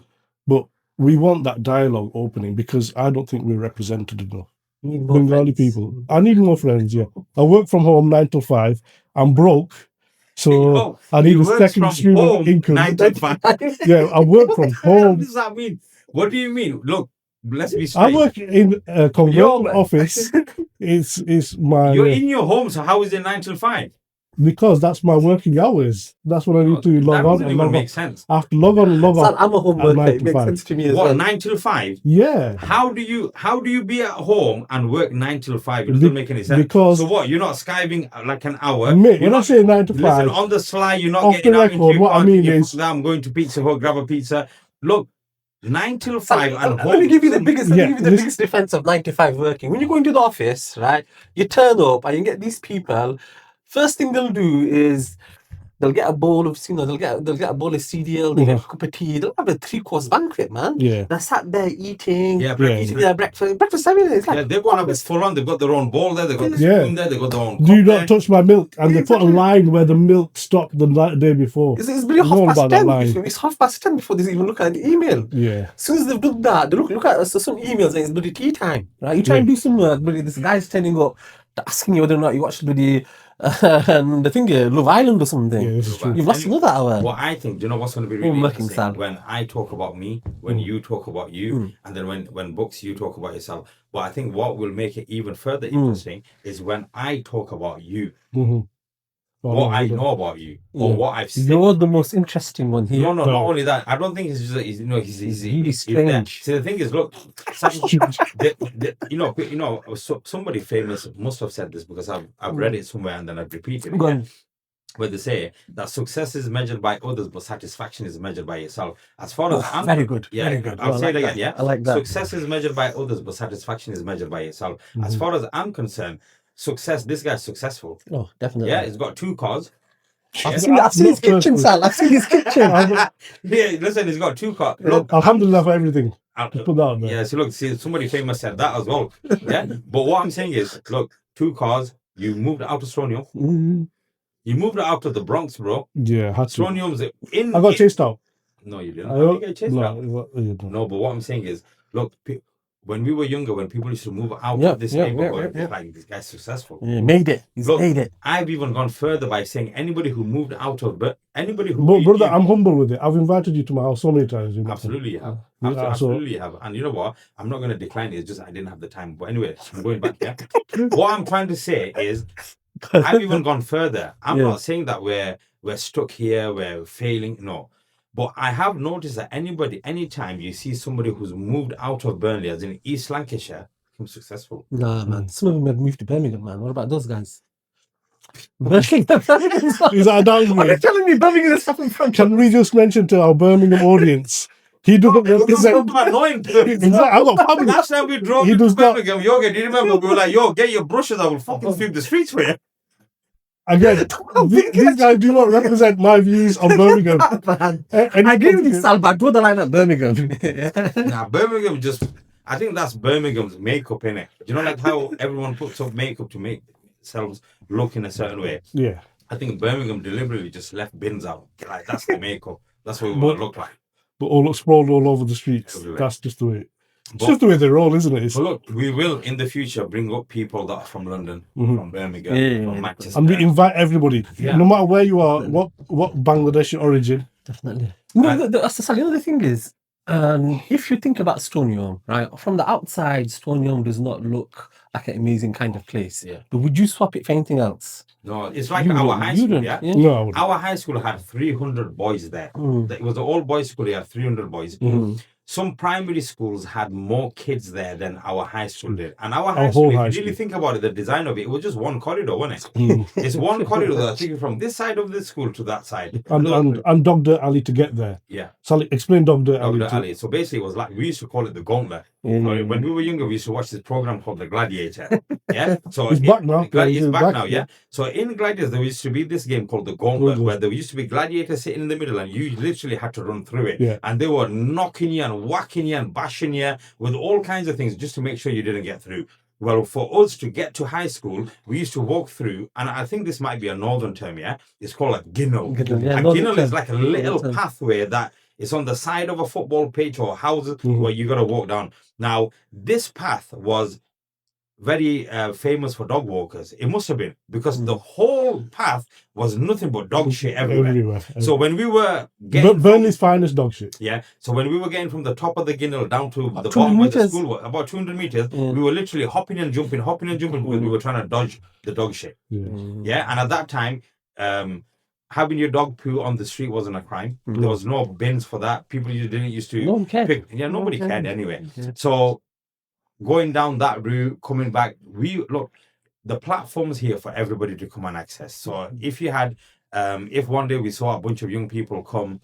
But we want that dialogue opening because I don't think we're represented enough. Need more Bengali friends. people. I need more friends, yeah. I work from home 9 to 5. I'm broke. So I need He a works second from stream home of income. 9 to 5. Yeah, I work from What home. does that mean? What do you mean? Look, let's be I straight. work in a converted office. It's my You're in your home, so how is it 9 till 5? because that's my working hours. That's when I need to That log on doesn't and even log make off. sense. I have to log on and log Son, off. I'm a home at worker. 9 It to makes 5. sense to me as What, well. 9 till 5? Yeah, How do you be at home and work 9 till 5? It doesn't make any sense. because So what? You're not skiving like an hour. mate, You're when I not, say 9 to listen, 5, on the sly, you're not off getting the out into record, your what I car, mean thinking, is- "Fuck that, I'm going to Pizza Hut, grab a pizza." Look, 9 till 5 and Let me home. give you the biggest. Let me Yeah, give you the listen- biggest defense of 9 to 5 working. When you go into the office, right, you turn up and you get these people. First thing they'll do is they'll get a bowl of, they'll get a bowl of cereal, they get a cup of tea. They'll have a 3-course banquet, man. Yeah. They're sat there eating, Yeah, eating their breakfast. Breakfast, I mean, it's like Yeah, they're going to have it full on. They've got their own bowl there. They've got the Yeah. spoon there. They've got their own. Do cup not there. touch my milk, and they put a Exactly. line where the milk stopped the day before. It's really You know half past about that 10. line. It's half past 10 before they even look at the email. Yeah, As soon as they've done that, they look at some emails and it's bloody tea time. Right? You try and do some work, but this guy's turning up, asking you whether or not you watched bloody the thing, Love Island or something. yeah, this is true. You've lost another hour. What I think, do you know what's going to be really working interesting? style. When I talk about me, when you talk about you, and then when Books, you talk about yourself. But I think what will make it even further interesting is when I talk about you, what I know about you, or what I've seen. You're the most interesting one here. No, not only that. I don't think he's just, he's really he's strange. See, the thing is, look, somebody famous must have said this because I've read it somewhere and then I've repeated it. Go on. Where they say that success is measured by others, but satisfaction is measured by yourself. As far as I'm Very good. yeah, Very good. I'll I say like it again. that. Yeah, I like that. Success is measured by others, but satisfaction is measured by yourself. As far as I'm concerned, success. This guy's successful. Oh, definitely. Yeah, he's got 2 cars. I've seen his kitchen, Sal. I've seen his kitchen. Yeah, listen, he's got 2 cars. Look, Alhamdulillah for everything. Just put that on there. yeah, so look, see, somebody famous said that as well. Yeah, but what I'm saying is, look, 2 cars. You moved out of Stonium. You moved out of the Bronx, bro. Yeah, I had to. Stonium's in. I got chased out. No, you didn't. How did you get chased out? No. No, but what I'm saying is, look, when we were younger, when people used to move out of this neighborhood, it's like, this guy's successful. Yeah, made it. He's Look, made it. I've even gone further by saying anybody who moved out of, but anybody who. But brother, I'm humble with it. I've invited you to my house so many times. You know? Absolutely you have. Yeah, Absolutely you have. And you know what? I'm not going to decline it. It's just I didn't have the time. But anyway, I'm going back here. What I'm trying to say is, I've even gone further. I'm not saying that we're stuck here, we're failing. No. But I have noticed that anytime you see somebody who's moved out of Burnley, as in East Lancashire, becomes successful. Nah, man. Some of them have moved to Birmingham, man. What about those guys? Is that a downgrade? Are telling me Birmingham is something from? Can we just mention to our Birmingham audience, he doesn't represent. Annoying. Exactly. I got family. Last time we drove He to does not- Birmingham, Yoga, do you remember? We were like, yo, get your brushes, I will fucking sweep the streets for you. Again, these guys do not represent my views on Birmingham. Man. I agree with you, Sal, but draw the line at Birmingham. Nah, Birmingham I think that's Birmingham's makeup, innit? You know, like how everyone puts up makeup to make themselves look in a certain way. Yeah. I think Birmingham deliberately just left bins out. Like, that's the makeup. That's what we want to look like. But all sprawled all over the streets. Everywhere. That's just the way. It's just the way they roll, isn't it? It's, But look, we will in the future bring up people that are from London, from Birmingham, from Manchester. and we invite everybody, Yeah. no matter where you are, what Bangladeshi origin. Definitely. No, the thing is, if you think about Stonium, right, from the outside, Stonium does not look like an amazing kind of place. Yeah. But would you swap it for anything else? No, it's like You our wouldn't, high you school, wouldn't, yeah? yeah. No, I wouldn't. Our high school had 300 boys there. It was an all-boys school, they had 300 boys. Some primary schools had more kids there than our high school did. And our high school, whole if high you really school. think about it, the design of it was just one corridor, wasn't it? It's one corridor that took you from this side of the school to that side. And Dr. Ali to get there. Yeah. Sally, explain Dr. Ali. Dr. Ali. So basically, it was like, we used to call it the gauntlet. When we were younger, we used to watch this program called The Gladiator. Yeah. So It's back now. It's back back now, yeah. So in Gladiators, there used to be this game called the Gauntlet, where there used to be gladiators sitting in the middle, and you literally had to run through it. Yeah. And they were knocking you and whacking you and bashing you with all kinds of things just to make sure you didn't get through. Well, for us to get to high school, we used to walk through, and I think this might be a northern term, yeah? It's called like Ginnel. Yeah, And northern Ginnel term. is like a little pathway that is on the side of a football pitch or houses where you got to walk down. Now, this path was very famous for dog walkers. It must have been because the whole path was nothing but dog shit everywhere. So when we were getting Burnley's finest dog shit. Yeah. So when we were getting from the top of the Ginnell down to the bottom where the school was, about 200 meters, we were literally hopping and jumping because we were trying to dodge the dog shit. Yeah. And at that time, having your dog poo on the street wasn't a crime. There was no bins for that. People didn't used to No one cared. nobody cared anyway. So going down that route, coming back, the platform's here for everybody to come and access. So if you had, if one day we saw a bunch of young people come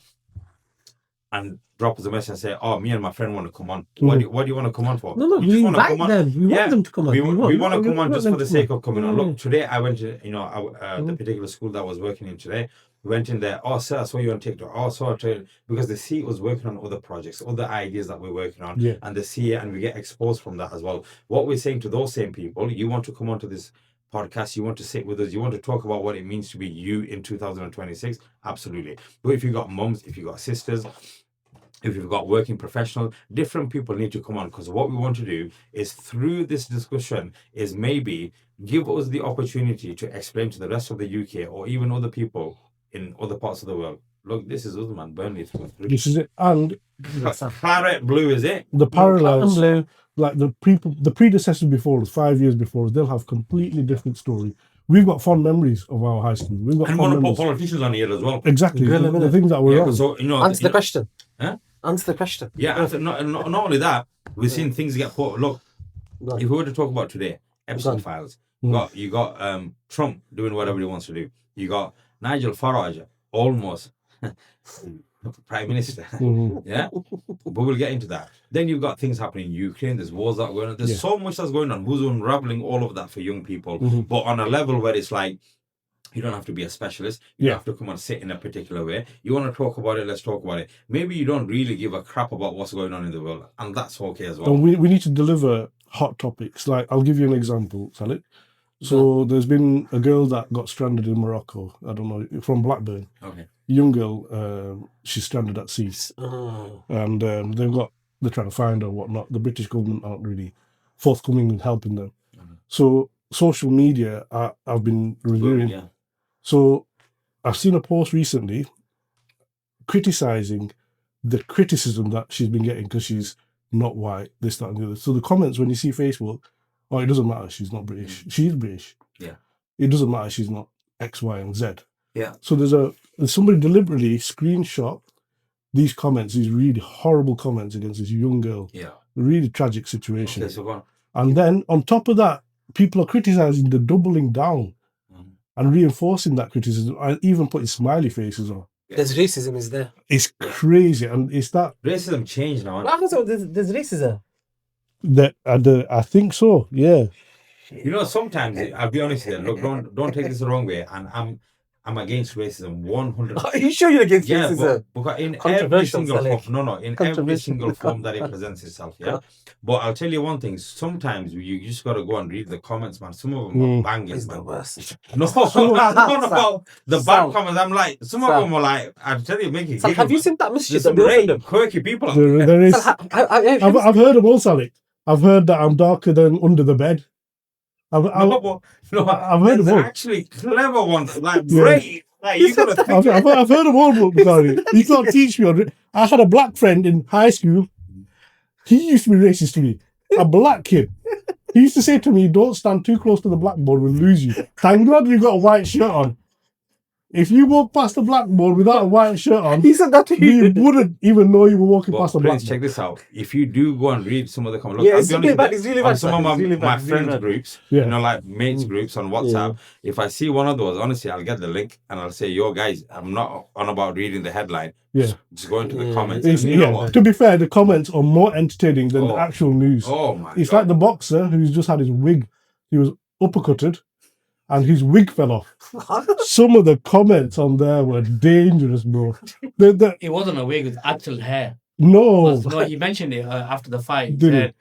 and drop us a message and say, "Oh, me and my friend want to come on. What do you want to come on for?" No, we invite them. We want them to come on. We want to come on just for the sake of coming on. Look, today I went to, the particular school that I was working in today. We went in there. Oh, sir, I saw you on TikTok. Oh, saw it because they see us working on other projects, other ideas that we're working on, and they see it, and we get exposed from that as well. What we're saying to those same people, you want to come onto this podcast, you want to sit with us, you want to talk about what it means to be you in 2026, absolutely. But if you've got mums, if you've got sisters, if you've got working professionals, different people need to come on, because what we want to do is through this discussion is maybe give us the opportunity to explain to the rest of the UK or even other people in other parts of the world, look, this is us, man, Burnley through. This is it. And claret blue is it. The parallels, like the predecessors before us, 5 years before us, they'll have completely different story. We've got fond memories of our high school. We've got and want to put politicians on here as well. Exactly. The things that were wrong. So, answer the question. Huh? Answer the question. Yeah, not only that, we've seen things get put. Look, if we were to talk about today, Epstein files, you got Trump doing whatever he wants to do. You got Nigel Farage, almost Prime Minister. Yeah? But we'll get into that. Then you've got things happening in Ukraine, there's wars that are going on. There's so much that's going on. Who's unraveling all of that for young people? But on a level where it's like, you don't have to be a specialist. You have to come and sit in a particular way. You want to talk about it, let's talk about it. Maybe you don't really give a crap about what's going on in the world. And that's okay as well. And we need to deliver hot topics. Like, I'll give you an example, Salih. So there's been a girl that got stranded in Morocco. I don't know, from Blackburn. Okay. Young girl, she's stranded at sea. And they're trying to find her or whatnot. The British government aren't really forthcoming in helping them. So social media, I've been reviewing. So I've seen a post recently criticizing the criticism that she's been getting because she's not white, this, that, and the other. So the comments when you see Facebook, oh, it doesn't matter, she's not British. She's British. Yeah. It doesn't matter, she's not X, Y, and Z. Yeah. So there's somebody deliberately screenshot these comments, these really horrible comments against this young girl. Yeah. Really tragic situation. Okay, so go on. And then on top of that, people are criticizing the doubling down and reinforcing that criticism and even putting smiley faces on. There's racism, is there? It's crazy, and it's that racism changed now. There's racism. I think so. Yeah. You know, sometimes I'll be honest here. Look, don't take this the wrong way, and I'm against racism 100%. Are you sure you're against racism? Because in every single form, in every single form that it presents itself, yeah. But I'll tell you one thing: sometimes you just gotta go and read the comments, man. Some of them are bangers, man. The worst. No, about the bad comments. I'm like, some of them are like, I'll tell you, make it. So have you seen that message? There's some great quirky people. There is. So I've heard them all, Salih. I've heard that I'm darker than under the bed. I've heard them all. Actually, clever ones, like great. Like, you gotta think. I've heard them all, but sorry, you can't teach me. I had a black friend in high school. He used to be racist to me. A black kid. He used to say to me, "Don't stand too close to the blackboard, we'll lose you." Thank God you got a white shirt on. If you walk past the blackboard without a white shirt on, he said that to you. We wouldn't even know you were walking past the blackboard. Check this out. If you do go and read some of the comments, it's really bad. It's really bad. Some of my friends' groups, like mates groups on WhatsApp, if I see one of those, honestly, I'll get the link and I'll say, "Yo, guys, I'm not on about reading the headline. Just go into the comments." To be fair, the comments are more entertaining than the actual news. Oh my God. It's like the boxer who's just had his wig. He was uppercutted and his wig fell off. Some of the comments on there were dangerous, bro. It wasn't a wig, it was actual hair. No. No, he mentioned it after the fight. He said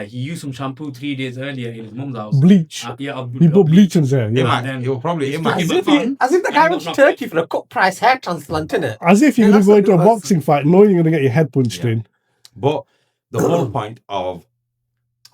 he used some shampoo 3 days earlier in his mum's house. Bleach. He put bleach in there. He'll probably... As if the guy went to Turkey for a cut price hair transplant, innit? As if you're going to go into a boxing fight knowing you're going to get your head punched in. But the whole point of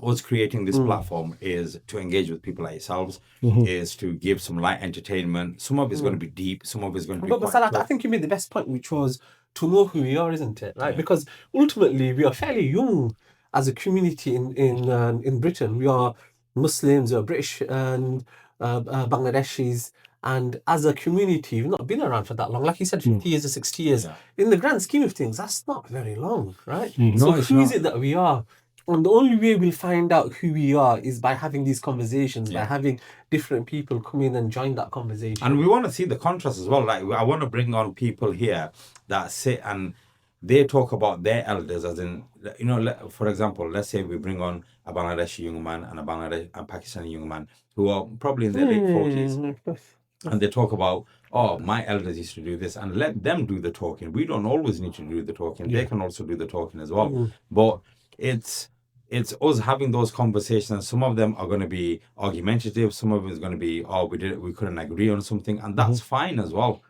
us creating this platform is to engage with people like yourselves, is to give some light entertainment. Some of it's going to be deep, some of it's going to be But quite Salah, I tough. think you made the best point, which was to know who we are, isn't it? Right? Yeah. Because ultimately we are fairly young as a community in Britain. We are Muslims, we are British and Bangladeshis, and as a community, we've not been around for that long. Like you said, 50 years or 60 years. Yeah. In the grand scheme of things, that's not very long, right? No, So it's who is not. it that we are? And the only way we'll find out who we are is by having these conversations, by having different people come in and join that conversation. And we want to see the contrast as well. Like, I want to bring on people here that sit and they talk about their elders, as in, you know, for example, let's say we bring on a Bangladeshi young man and a Pakistani young man who are probably in their late 40s. And they talk about, oh, my elders used to do this, and let them do the talking. We don't always need to do the talking. They can also do the talking as well. But it's us having those conversations. Some of them are going to be argumentative. Some of it is going to be, oh, we couldn't agree on something, and that's fine as well.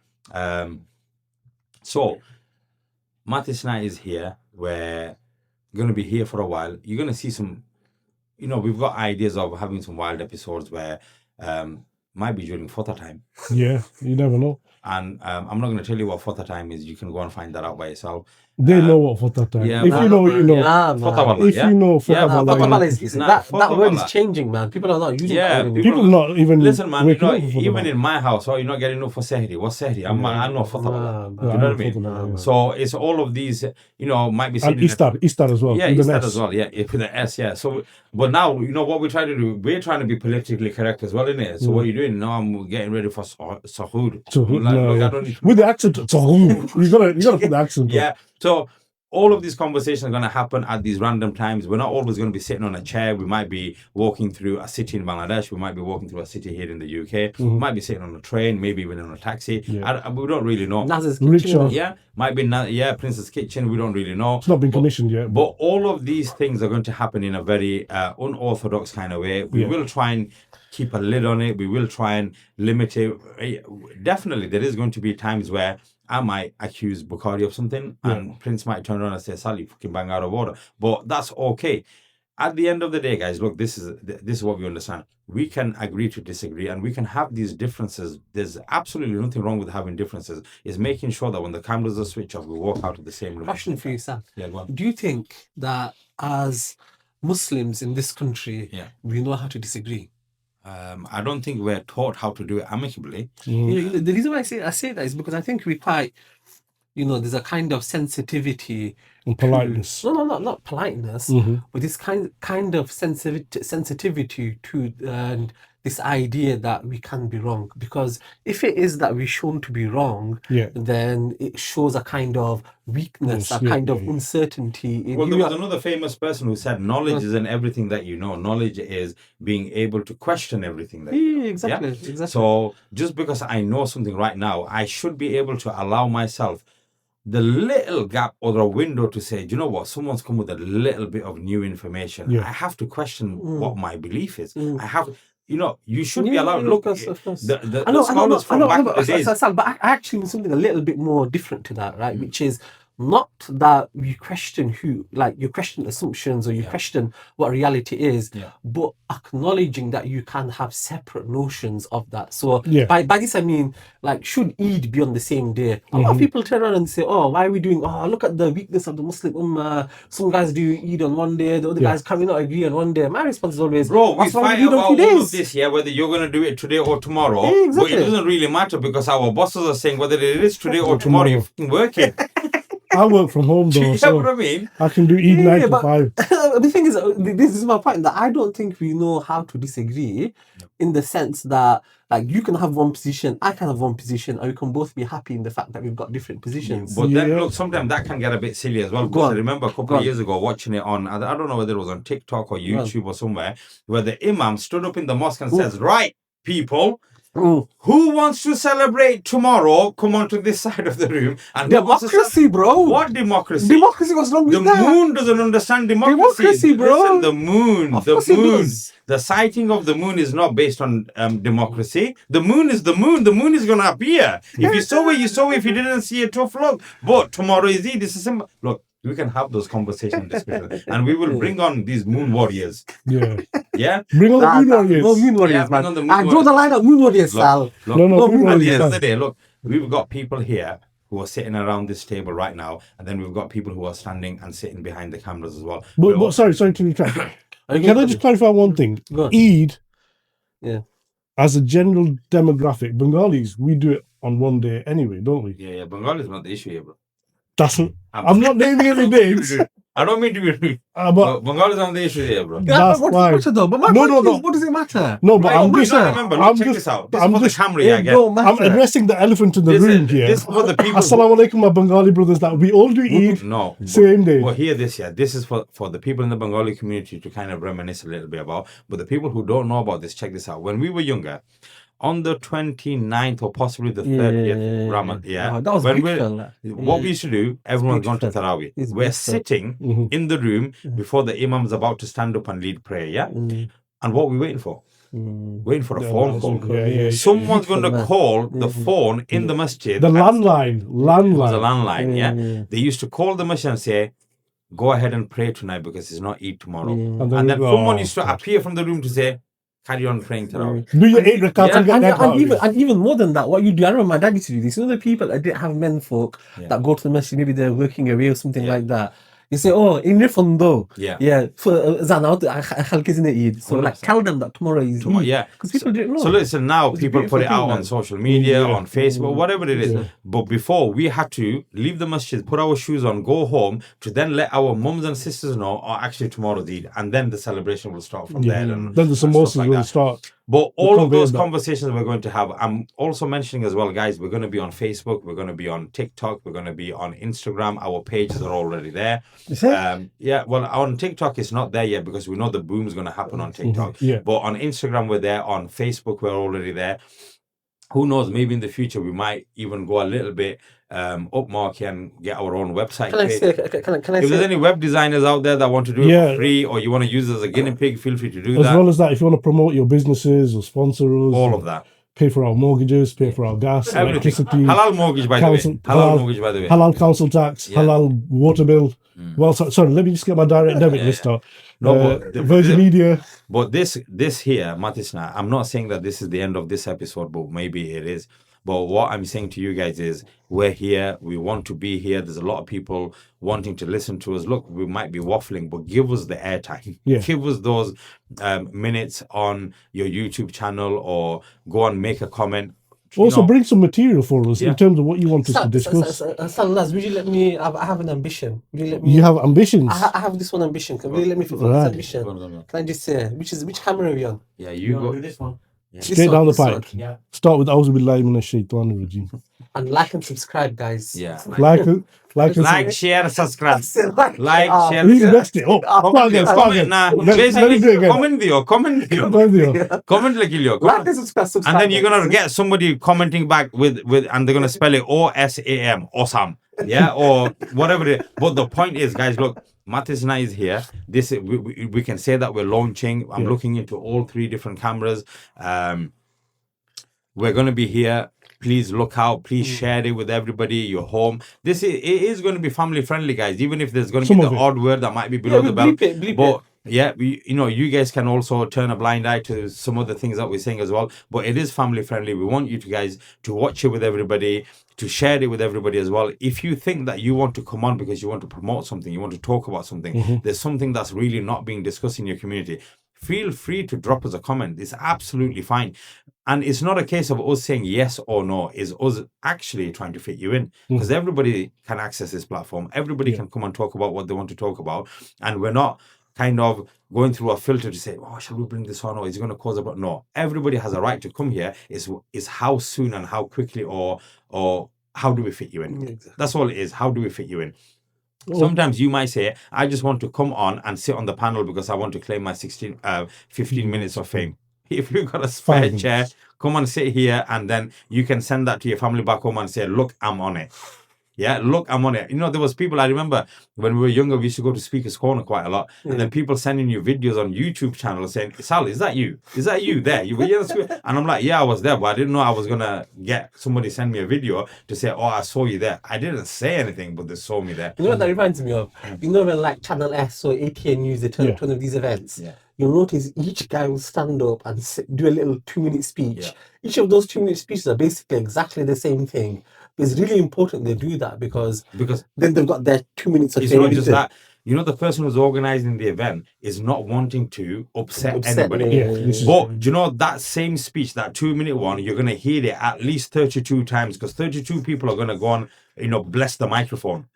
So Mathisna is here. We're going to be here for a while. You're going to see some, you know, we've got ideas of having some wild episodes where might be during Fota time. Yeah, you never know. And I'm not going to tell you what Fota time is. You can go and find that out by yourself. They know what Fota time. yeah, If man. you know, you know. Fota Wallah, If you know Fota man, Wallah, Fota Wallah is Nah, that Fota word is Wallah. changing, man. People are not using Yeah, that word anymore. people not even Listen, man, you waking know, up for Fota even Wallah. in my house, oh, you're not getting enough for Sehri. What's Sehri? I know Fota Wallah. Nah, You I know know what I mean? Fota Wallah, yeah. So it's all of these, you know, might be And sitting Istar as well. Yeah, with an Easter S. as well. Yeah, with an S. Yeah. So, but now you know what we're trying to do. We're trying to be politically correct as well, innit? So what you're doing now? I'm getting ready for Sahur. So, I'm like, no, look, yeah. I don't need to. With the accent, you gotta put the accent on. Yeah. So all of these conversations are going to happen at these random times. We're not always going to be sitting on a chair. We might be walking through a city in Bangladesh. We might be walking through a city here in the UK. We might be sitting on a train, maybe even on a taxi. Yeah. We don't really know. Naz's Rickshaw. Yeah, might be Princess Kitchen. We don't really know. It's not been commissioned yet. But all of these things are going to happen in a very unorthodox kind of way. We will try and keep a lid on it. We will try and limit it. Definitely, there is going to be times where I might accuse Bukhari of something and Prince might turn around and say, Sally, fucking bang out of order. But that's okay. At the end of the day, guys, look, this is what we understand. We can agree to disagree and we can have these differences. There's absolutely nothing wrong with having differences. It's making sure that when the cameras are switched off, we walk out of the same room. Question for you, Sam. Yeah, go on. Do you think that as Muslims in this country, we know how to disagree? I don't think we're taught how to do it amicably. You know, the reason why I say that is because I think we quite, you know, there's a kind of sensitivity And politeness. not politeness, but this kind of sensitivity to this idea that we can be wrong. Because if it is that we're shown to be wrong, then it shows a kind of weakness, a kind of uncertainty. Well, there was another famous person who said, knowledge isn't everything that you know. Knowledge is being able to question everything that you know. Exactly. So just because I know something right now, I should be able to allow myself the little gap or the window to say, do you know what, someone's come with a little bit of new information. I have to question what my belief is. I have, you know, you should be allowed. Look, of course. the scholars from back in the days. But I actually mean something a little bit more different to that, right? Which is not that you question you question assumptions or you question what reality is, but acknowledging that you can have separate notions of that. So by this I mean, like, should Eid be on the same day? A lot of people turn around and say, oh, why are we doing, look at the weakness of the Muslim Ummah. Some guys do Eid on one day, the other guys can we not agree on one day? My response is always, bro, we fight about all of this, whether you're going to do it today or tomorrow. Exactly. But it doesn't really matter because our bosses are saying whether it is today or tomorrow, you're fucking working. I work from home though, You so know what I mean? I can do Eid 9 to 5. The thing is, this is my point, that I don't think we know how to disagree in the sense that, like, you can have one position, I can have one position, and we can both be happy in the fact that we've got different positions. But then, look, sometimes that can get a bit silly as well. Because I remember a couple of years ago watching it on, I don't know whether it was on TikTok or YouTube or somewhere, where the imam stood up in the mosque and says, right, people, who wants to celebrate tomorrow, come onto this side of the room. And democracy, bro. What democracy? Democracy, what's wrong with that? The moon doesn't understand democracy. Democracy, bro. Listen, the moon. The sighting of the moon is not based on democracy. The moon is the moon. The moon is going to appear. If you saw it, you saw it. If you didn't see it, tough luck. But tomorrow is Eid. This is simple. Look, we can have those conversations, discussions, and we will bring on these moon warriors. Yeah. Yeah, Bring on the moon warriors. No moon warriors, Yeah, bring man. on the moon I draw warriors. the line at moon warriors, Sal. Look, No, No, moon moon at the warriors. end of fine. the day, look, we've got people here who are sitting around this table right now, and then we've got people who are standing and sitting behind the cameras as well. But sorry to interrupt. Can I just clarify one thing? Go on. Eid, Yeah. as a general demographic, Bengalis, we do it on one day anyway, don't we? Yeah, Bengali is not the issue here, bro. I'm not naming any names. I don't mean to be rude. But Bengali is not the issue here, bro. That's what fine. does it matter though? But my No, point no. is, what does it matter? no, but I'm Wait, just, no, remember, look, I'm check just, this out. This I'm is for just, the camera, It yeah, again. don't I'm matter. addressing the elephant in the This room is, here. this is for the people. Assalamu alaikum, my Bengali brothers. That we all do Eid No, same day. well, hear this, yeah. This is for the people in the Bengali community to kind of reminisce a little bit about. But the people who don't know about this, check this out. When we were younger, on the 29th or possibly the 30th Ramadan, Oh, that was when beautiful. what we used to do, everyone's gone to beautiful. Tarawih. It's We're beautiful. sitting Mhm. in the room before the Imam's about to stand up and lead prayer, yeah? And what are we waiting for? Waiting for a Yeah, phone that's call. okay. Yeah. Someone's going to Man. call the phone in the masjid. The and- landline, It was a landline. landline, yeah? They used to call the masjid and say, go ahead and pray tonight because it's not Eid tomorrow. And then someone used to appear from the room to say, carry on praying Tarawih. Do your 8 rakats Yeah, and get that out. And even more than that, what you do, I remember my dad used to do this. You know the people that didn't have men folk Yeah. that go to the masjid, maybe they're working away or something Yeah. like that. You say, oh, in your fundo. Yeah. For Zanat, Khalk isn't Eid. So like 100%. tell them that tomorrow is Tomorrow, Eid. yeah. Because people didn't know. So listen, now It's a people put it beautiful out thing, on man. social media, Yeah. on Facebook, whatever it is. Yeah. But before, we had to leave the masjid, put our shoes on, go home, to then let our mums and sisters know, oh, actually tomorrow's Eid. And then the celebration will start from there. And, Then the and stuff samosas like will that. start. But all of those conveyor belt. conversations we're going to have, I'm also mentioning as well, guys, we're going to be on Facebook, we're going to be on TikTok, we're going to be on Instagram. Our pages are already there. Is it? Yeah, well, on TikTok, it's not there yet because we know the boom's going to happen on TikTok. Yeah. But on Instagram, we're there. On Facebook, we're already there. Who knows? Maybe in the future, we might even go a little bit upmarket and get our own website. Can I page. say, can I If there's say, any web designers out there that want to do it Yeah. for free, or you want to use it as a guinea pig, feel free to do As that. well as that, if you want to promote your businesses or sponsor us, All of that. pay for our mortgages, pay for our gas, Everything. electricity, Halal mortgage, by council- the way. Halal halal- mortgage, by the way. halal council tax, Yeah. halal water bill. Well, sorry, let me just get my direct debit list out. No, but Virgin Media. But this here, Mathisna, I'm not saying that this is the end of this episode, but maybe it is. But what I'm saying to you guys is we're here. We want to be here. There's a lot of people wanting to listen to us. Look, we might be waffling, but give us the airtime. Yeah. Give us those minutes on your YouTube channel, or go and make a comment. Also, bring some material for us Yeah. in terms of what you want us to discuss. Naz, would you let me? I have an ambition. Would you let me? You have ambitions. I have this one ambition. Will you let me fulfill Right. this ambition? Can I just say which camera are we on? Yeah, you go. do this one. This Straight down the this one. pipe. Yeah. Start with Auzu Billahi Minash Shaitanir Rajeem. And like and subscribe, guys. Yeah. Like, share, subscribe. like, Like, share. He's messed it up. Start again, start again. Let me do it again. Comment diyo. Video. Comment like you. like and subscribe. And then you're gonna get somebody commenting back with and they're gonna spell it OSAM, awesome, yeah, or whatever it is. But the point is, guys, look, Mathisna is here. This is, we can say that we're launching. I'm looking into all 3 different cameras. We're gonna be here. Please look out. Please share it with everybody. Your home. It is going to be family friendly, guys. Even if there's going to Some be of the it. odd word that might be below the belt. Bleep But it. yeah, you guys can also turn a blind eye to some of the things that we're saying as well. But it is family friendly. We want you guys to watch it with everybody, to share it with everybody as well. If you think that you want to come on because you want to promote something, you want to talk about something, there's something that's really not being discussed in your community, feel free to drop us a comment. It's absolutely fine. And it's not a case of us saying yes or no. It's us actually trying to fit you in. Because everybody can access this platform. Everybody can come and talk about what they want to talk about. And we're not kind of going through a filter to say, oh, shall we bring this on? Or is it going to cause a problem? No. Everybody has a right to come here. Is how soon and how quickly or how do we fit you in? Exactly. That's all it is. How do we fit you in? Sometimes you might say, I just want to come on and sit on the panel because I want to claim my 15 minutes of fame. If you've got a spare 5 chair, come and sit here, and then you can send that to your family back home and say, look, I'm on it. Yeah, look, I'm on it. You know, there was people, I remember when we were younger, we used to go to Speaker's Corner quite a lot. And then people sending you videos on YouTube channels saying, Sal, is that you? Is that you there? You were here? And I'm like, yeah, I was there, but I didn't know I was going to get somebody send me a video to say, oh, I saw you there. I didn't say anything, but they saw me there. You know what that reminds me of? You know when like Channel S or ATN News, they turn up to one of these events? Yeah. You'll notice each guy will stand up and do a little 2-minute speech. Yeah. Each of those 2-minute speeches are basically exactly the same thing. It's really important they do that because then they've got their 2 minutes of it's fame. not just that. You know, the person who's organizing the event is not wanting to upset anybody. But do you know that same speech, that 2-minute one, you're going to hear it at least 32 times because 32 people are going to go on, you know, bless the microphone.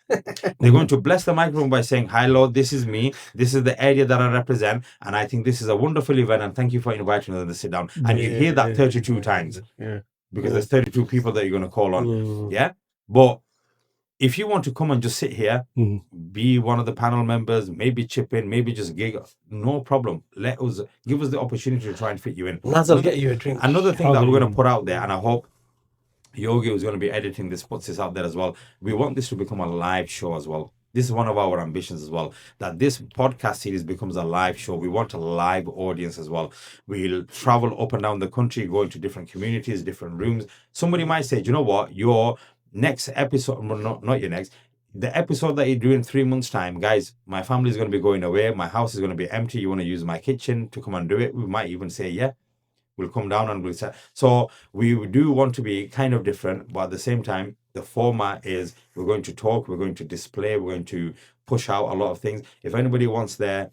They're going to bless the microphone by saying, hi, Lord, this is me. This is the area that I represent. And I think this is a wonderful event. And thank you for inviting us to sit down. And you hear that 32 times. Yeah. Because there's 32 people that you're going to call on. Yeah. But if you want to come and just sit here, be one of the panel members, maybe chip in, maybe just gig, no problem. Give us the opportunity to try and fit you in. I'll get you a drink. Another thing that we're going to put out there, and I hope Yogi was going to be editing this, puts this out there as well. We want this to become a live show as well. This is one of our ambitions as well, that this podcast series becomes a live show. We want a live audience as well. We'll travel up and down the country, go into different communities, different rooms. Somebody might say, do you know what? Your next episode, well, not your next, the episode that you do in 3 months' time, guys, my family is going to be going away. My house is going to be empty. You want to use my kitchen to come and do it? We might even say, yeah. We'll come down and we'll say. So we do want to be kind of different, but at the same time, the format is we're going to talk, we're going to display, we're going to push out a lot of things. If anybody wants their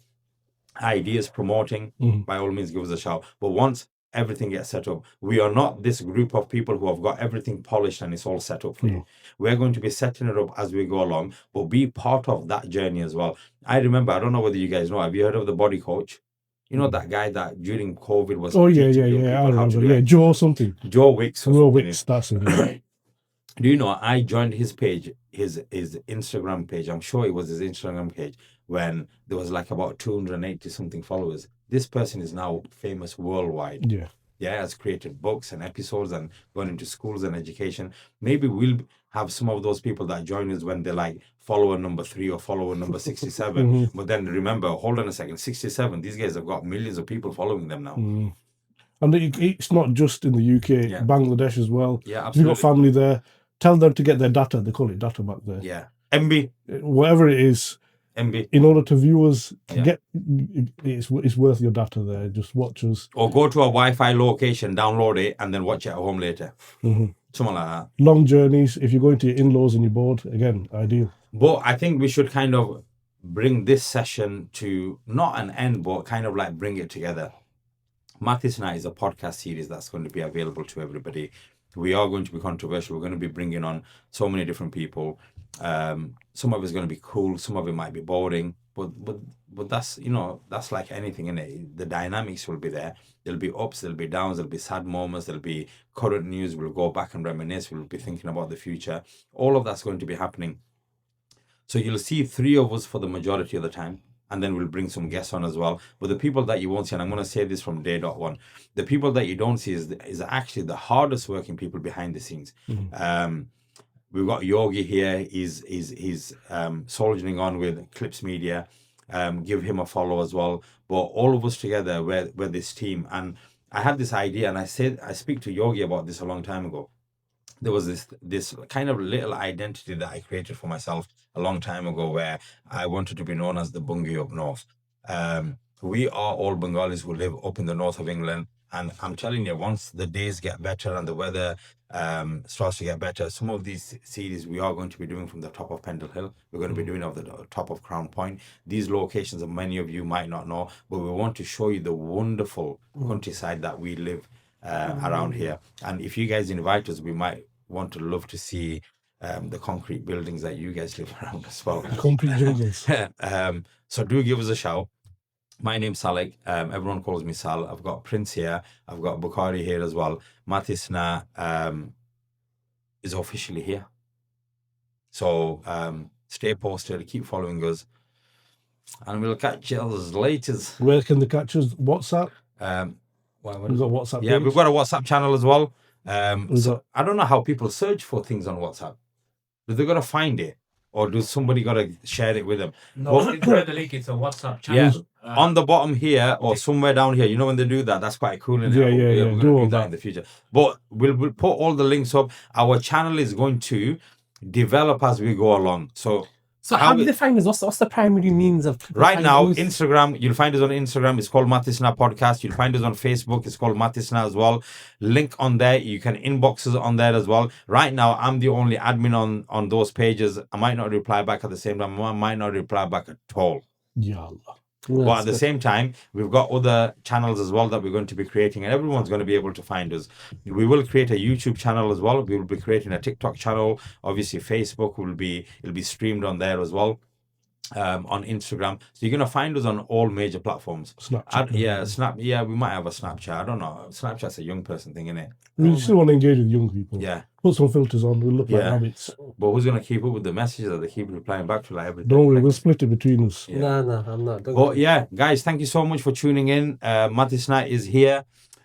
ideas promoting, by all means, give us a shout. But once everything gets set up, we are not this group of people who have got everything polished and it's all set up for you. We're going to be setting it up as we go along, but be part of that journey as well. I remember, I don't know whether you guys know, have you heard of the body coach? You know that guy that during COVID was... Oh, yeah. I remember. Yeah, Joe something. Joe Wicks. Joe Wicks, that's it. Do you know, I joined his page, his Instagram page. I'm sure it was his Instagram page when there was like about 280 something followers. This person is now famous worldwide. Yeah. Yeah, has created books and episodes and gone into schools and education. Maybe we'll have some of those people that join us when they're like follower number 3 or follower number 67. But then remember, hold on a second, 67, these guys have got millions of people following them now. And it's not just in the UK, Bangladesh as well. Yeah, absolutely. If you've got family there, tell them to get their data. They call it data back there. Yeah. MB. Whatever it is. MB. In order to view us, it's worth your data there. Just watch us. Or go to a Wi-Fi location, download it, and then watch it at home later. Something like that. Long journeys. If you're going to your in-laws and you're bored, again, ideal. But I think we should kind of bring this session to not an end, but kind of like bring it together. Mathisna is a podcast series that's going to be available to everybody. We are going to be controversial. We're going to be bringing on so many different people. Some of it's going to be cool. Some of it might be boring. But that's, you know, that's like anything, innit? The dynamics will be there. There'll be ups, there'll be downs, there'll be sad moments, there'll be current news. We'll go back and reminisce. We'll be thinking about the future. All of that's going to be happening. So you'll see 3 of us for the majority of the time. And then we'll bring some guests on as well. But the people that you won't see, and I'm going to say this from day one, the people that you don't see is actually the hardest working people behind the scenes. We've got Yogi here. He's soldiering on with Clips Media. Give him a follow as well. But all of us together, we're this team. And I had this idea, and I speak to Yogi about this a long time ago. There was this kind of little identity that I created for myself a long time ago where I wanted to be known as the Bungi up north. We are all Bengalis who live up in the north of England. And I'm telling you, once the days get better and the weather starts to get better, some of these series we are going to be doing from the top of Pendle Hill. We're going to be doing off the top of Crown Point. These locations, many of you might not know, but we want to show you the wonderful countryside that we live around here. And if you guys invite us, we might love to see the concrete buildings that you guys live around as well. Concrete buildings. So do give us a shout. My name's Salek. Everyone calls me Sal. I've got Prince here. I've got Bukhari here as well. Mathisna is officially here. So stay posted. Keep following us. And we'll catch you later. Where can they catch us? WhatsApp? We've got WhatsApp. Yeah, we've got a WhatsApp channel as well. I don't know how people search for things on WhatsApp. Do they gotta find it, or does somebody gotta share it with them? No, it's where the link. It's a WhatsApp channel. Yeah. On the bottom here or somewhere down here, you know, when they do that, that's quite cool. Yeah. We're Do gonna all do that that. in the future. But we'll put all the links up. Our channel is going to develop as we go along. So how do they find us? What's the primary means of right now, us? Instagram, you'll find us on Instagram. It's called Mathisna Podcast. You'll find us on Facebook. It's called Mathisna as well. Link on there. You can inbox us on there as well. Right now, I'm the only admin on those pages. I might not reply back at the same time. I might not reply back at all. Ya Allah. But at the same time, we've got other channels as well that we're going to be creating, and everyone's going to be able to find us. We will create a YouTube channel as well. We will be creating a TikTok channel. Obviously, Facebook it'll be streamed on there as well. On Instagram, so you're gonna find us on all major platforms. Snapchat. We might have a Snapchat. I don't know. Snapchat's a young person thing, isn't it? We still want to engage with young people. Yeah. Put some filters on. We'll look like rabbits. But who's gonna keep up with the messages that they keep replying back to like everything? Don't worry, we'll split it between us. Yeah. No, I'm not. But yeah, guys, thank you so much for tuning in. Mathisna is here.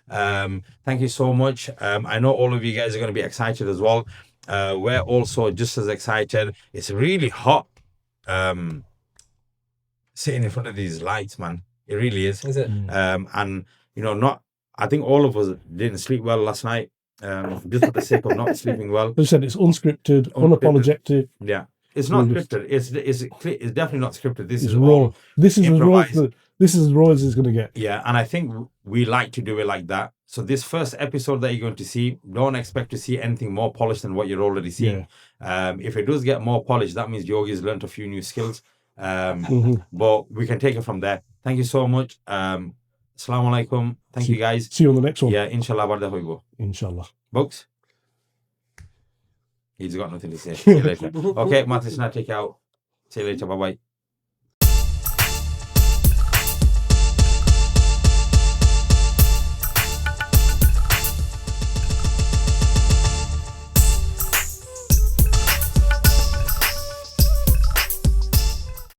Thank you so much. I know all of you guys are going to be excited as well. We're also just as excited. It's really hot. Sitting in front of these lights, man. It really is. Is it? And you know, I think all of us didn't sleep well last night. Just for the sake of not sleeping well. They said it's unscripted, unapologetic. Yeah. It's not scripted. It's definitely not scripted. This is raw. all This is improvised. This is as raw as it's going to get. Yeah, and I think we like to do it like that. So this first episode that you're going to see, don't expect to see anything more polished than what you're already seeing. If it does get more polished, that means Yogi's learnt a few new skills. But we can take it from there. Thank you so much. Assalamu alaikum. Thank you guys. See you on the next one. Yeah, inshallah. Barda hoibo. Inshallah. Books. He's got nothing to say. See you later. Okay, Mathisna, take it out. See you later. Bye bye.